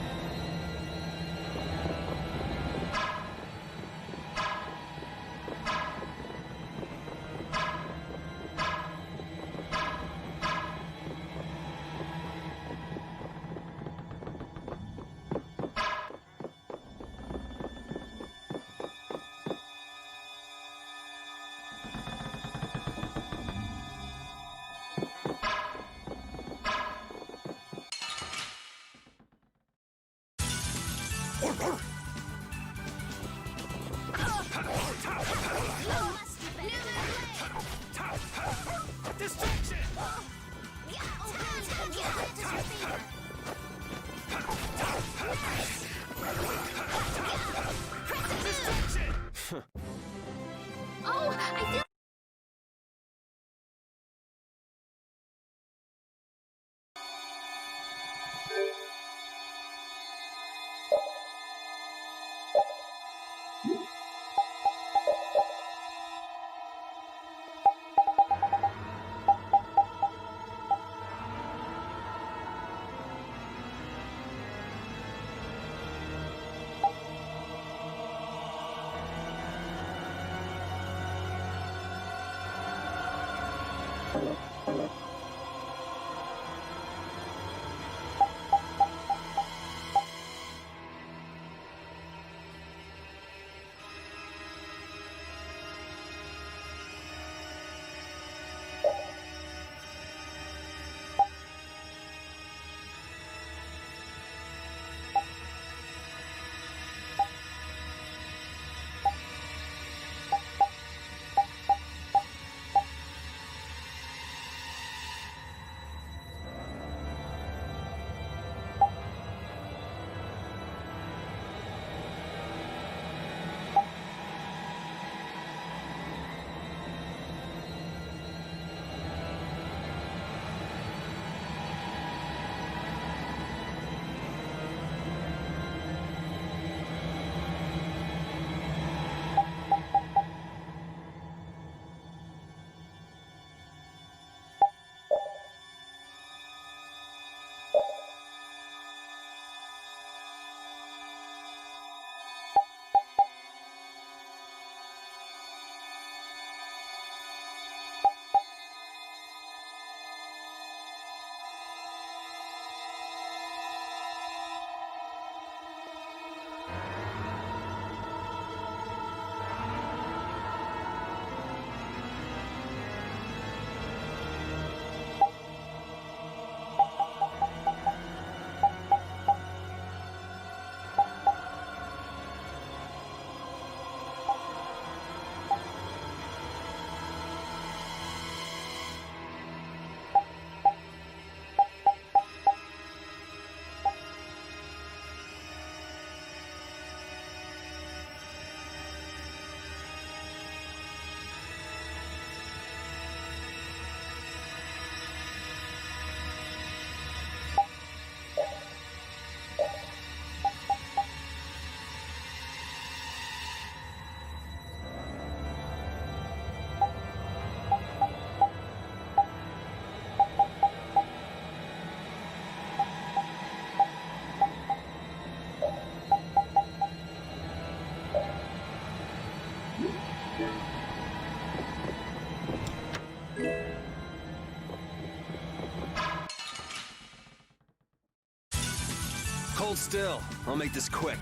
Hold still. I'll make this quick.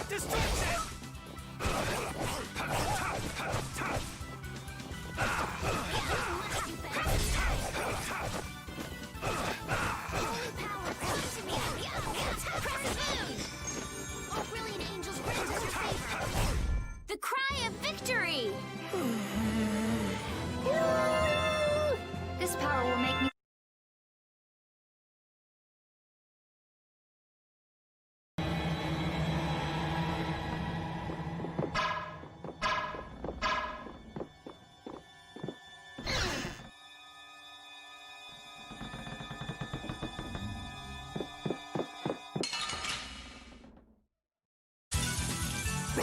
Distraction! The cry of victory! This power will make me... You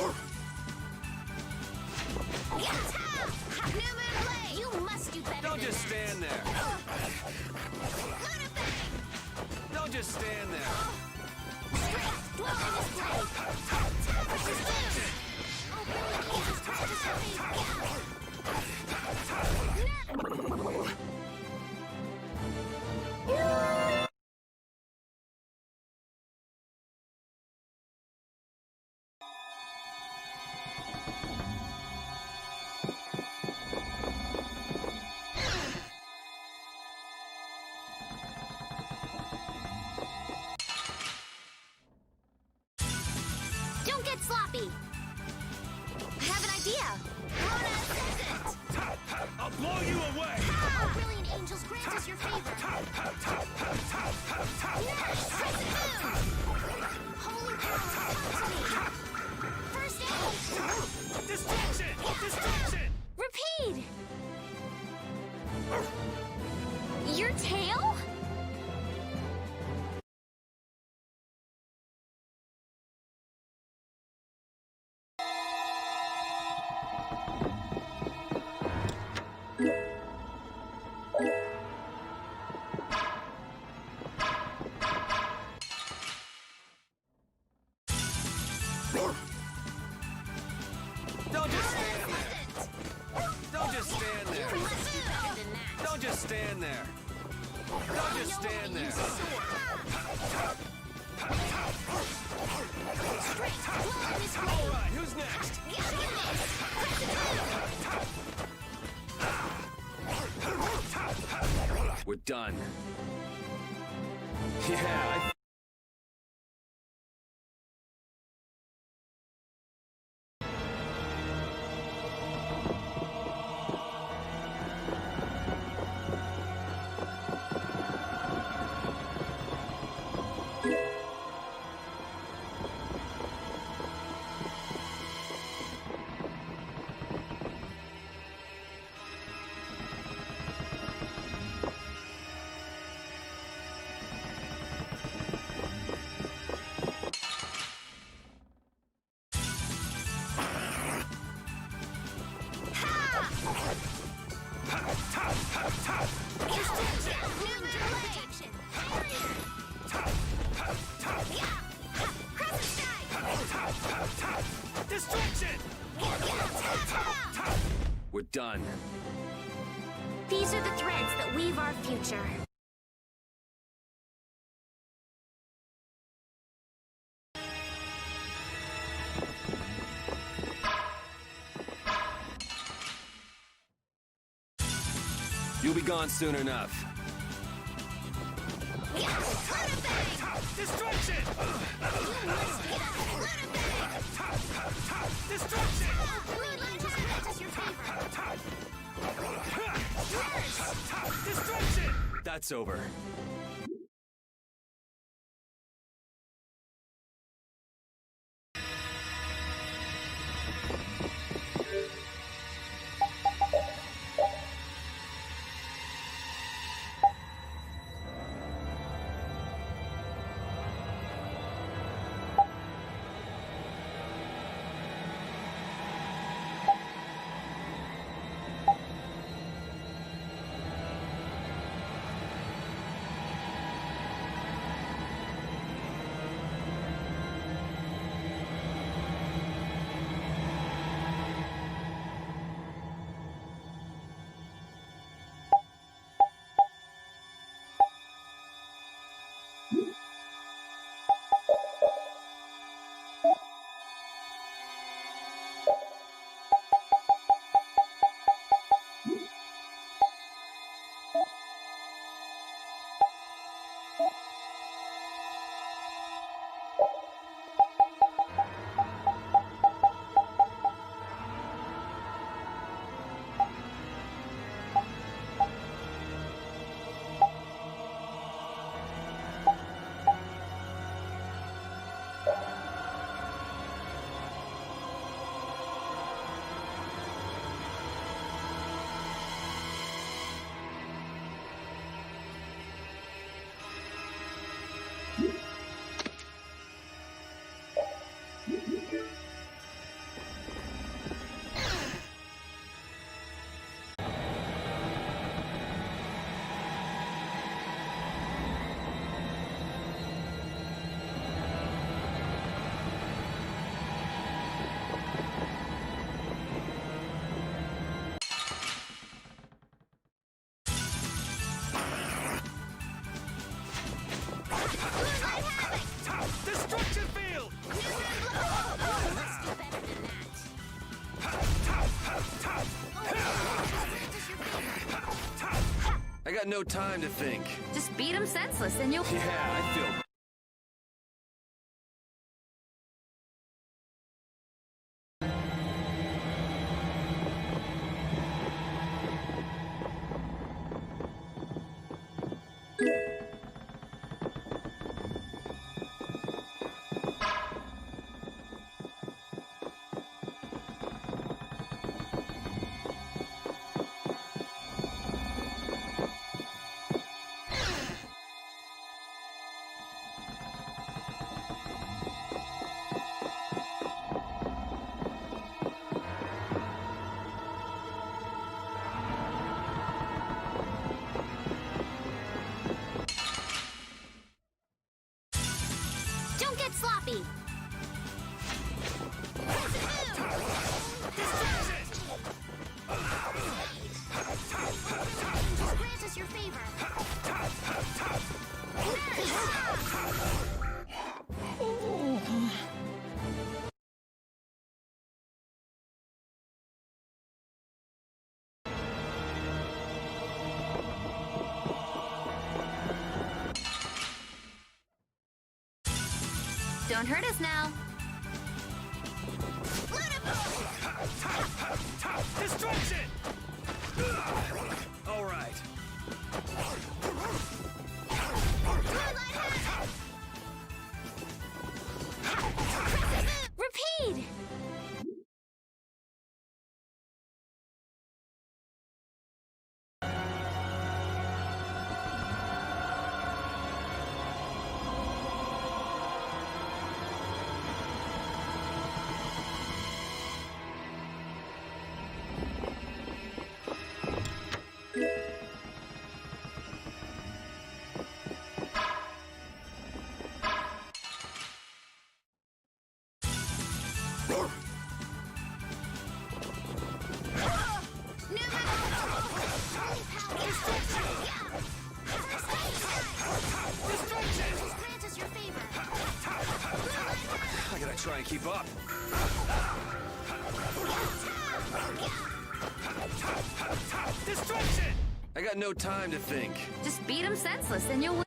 must do better. Don't just stand there. Don't just stand there. Don't get sloppy. I have an idea. Luna Ascendant. I'll blow you away! Oh, brilliant angels, grant us your favor. Holy power, come to me. First aid. Distraction! Distraction! Repeat. Your tail? Don't just stand there. Don't just stand there. Don't just stand there. Don't just stand there. All right, who's next? We're done. Yeah, Distraction! we're done. These are the threads that weave our future. You'll be gone soon enough. Distraction! Distraction! Distraction! That's over. got no time to think. Just beat him senseless and you'll... Yeah, I feel... Don't get sloppy! Just grant us your favor. Don't hurt us now. Destruction! All right. Repeat! I gotta try and keep up. Destruction! I got no time to think. Just beat him senseless and you'll...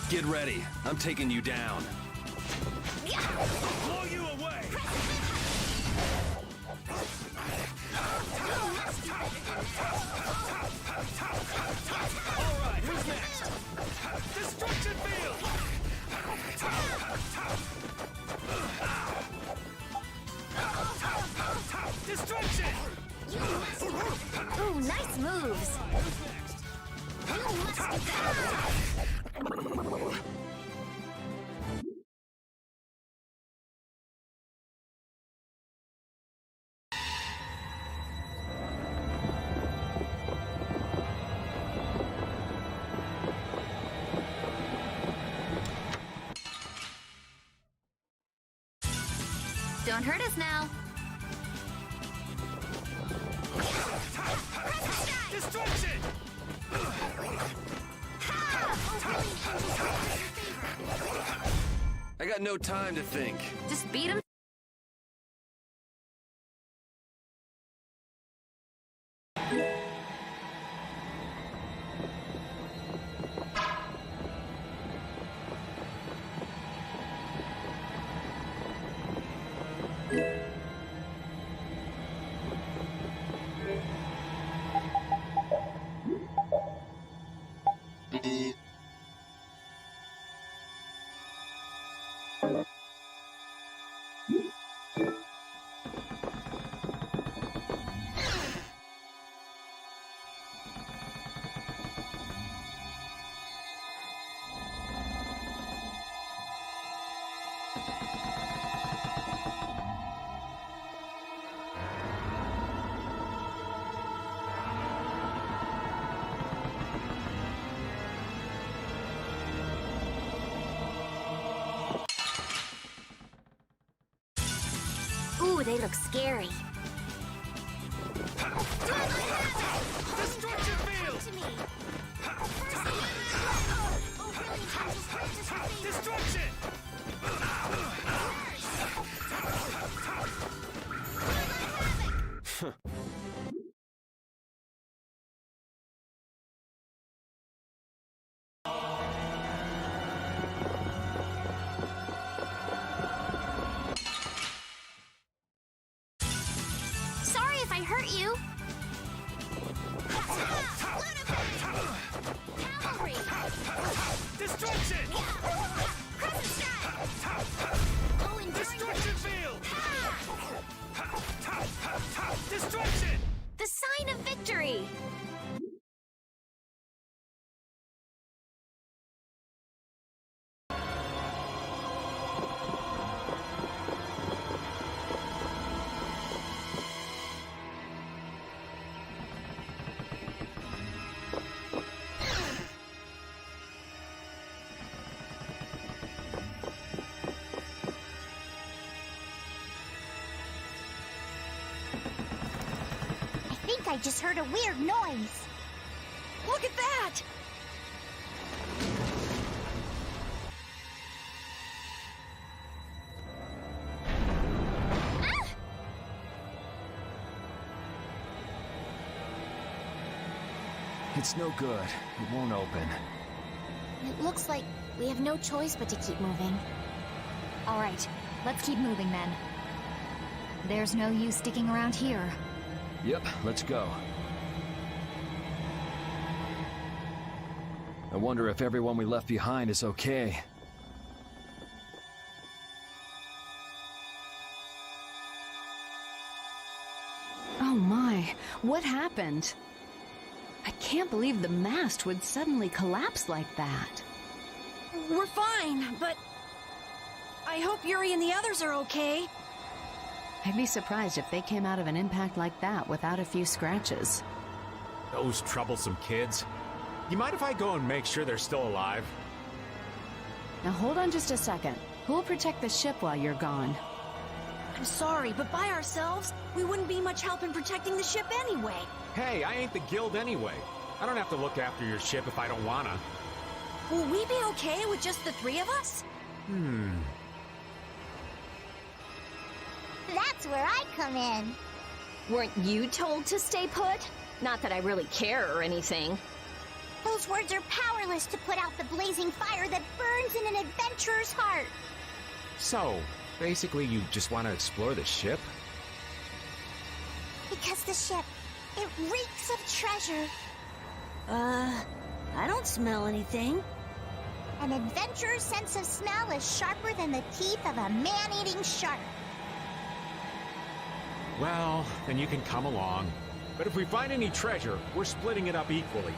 Get ready. I'm taking you down. Blow you away! Alright, who's next? Destruction field! Destruction! Ooh, nice moves! You must be better! Don't hurt us now. Destruction! I got no time to think. Just beat him. Ooh, they look scary. Destruction field! Destruction! Sorry if I hurt you. Cavalry! Destruction! Crescent Sky! Oh, and Destruction field! Destruction! The sign of victory! I think I just heard a weird noise. Look at that! It's no good. It won't open. It looks like we have no choice but to keep moving. All right, let's keep moving then. There's no use sticking around here. Yep, let's go. I wonder if everyone we left behind is okay. Oh my, what happened? I can't believe the mast would suddenly collapse like that. We're fine, but I hope Yuri and the others are okay. I'd be surprised if they came out of an impact like that without a few scratches. Those troublesome kids. You mind if I go and make sure they're still alive? Now hold on just a second. Who'll protect the ship while you're gone? I'm sorry, but by ourselves, we wouldn't be much help in protecting the ship anyway. Hey, I ain't the guild anyway. I don't have to look after your ship if I don't wanna. Will we be okay with just the three of us? That's where I come in. Weren't you told to stay put? Not that I really care or anything. Those words are powerless to put out the blazing fire that burns in an adventurer's heart. So, basically you just want to explore the ship? Because the ship, it reeks of treasure. I don't smell anything. An adventurer's sense of smell is sharper than the teeth of a man-eating shark. Well, then you can come along. But if we find any treasure, we're splitting it up equally.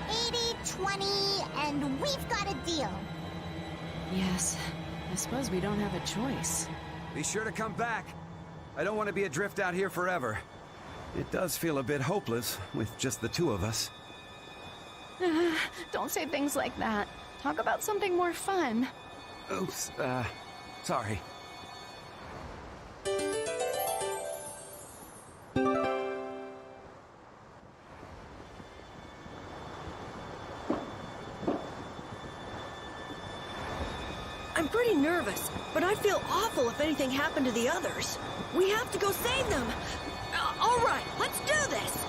80-20, and we've got a deal. Yes, I suppose we don't have a choice. Be sure to come back. I don't want to be adrift out here forever. It does feel a bit hopeless with just the two of us. Don't say things like that. Talk about something more fun. Oops, sorry. I'm pretty nervous, but I'd feel awful if anything happened to the others. We have to go save them. All right, let's do this.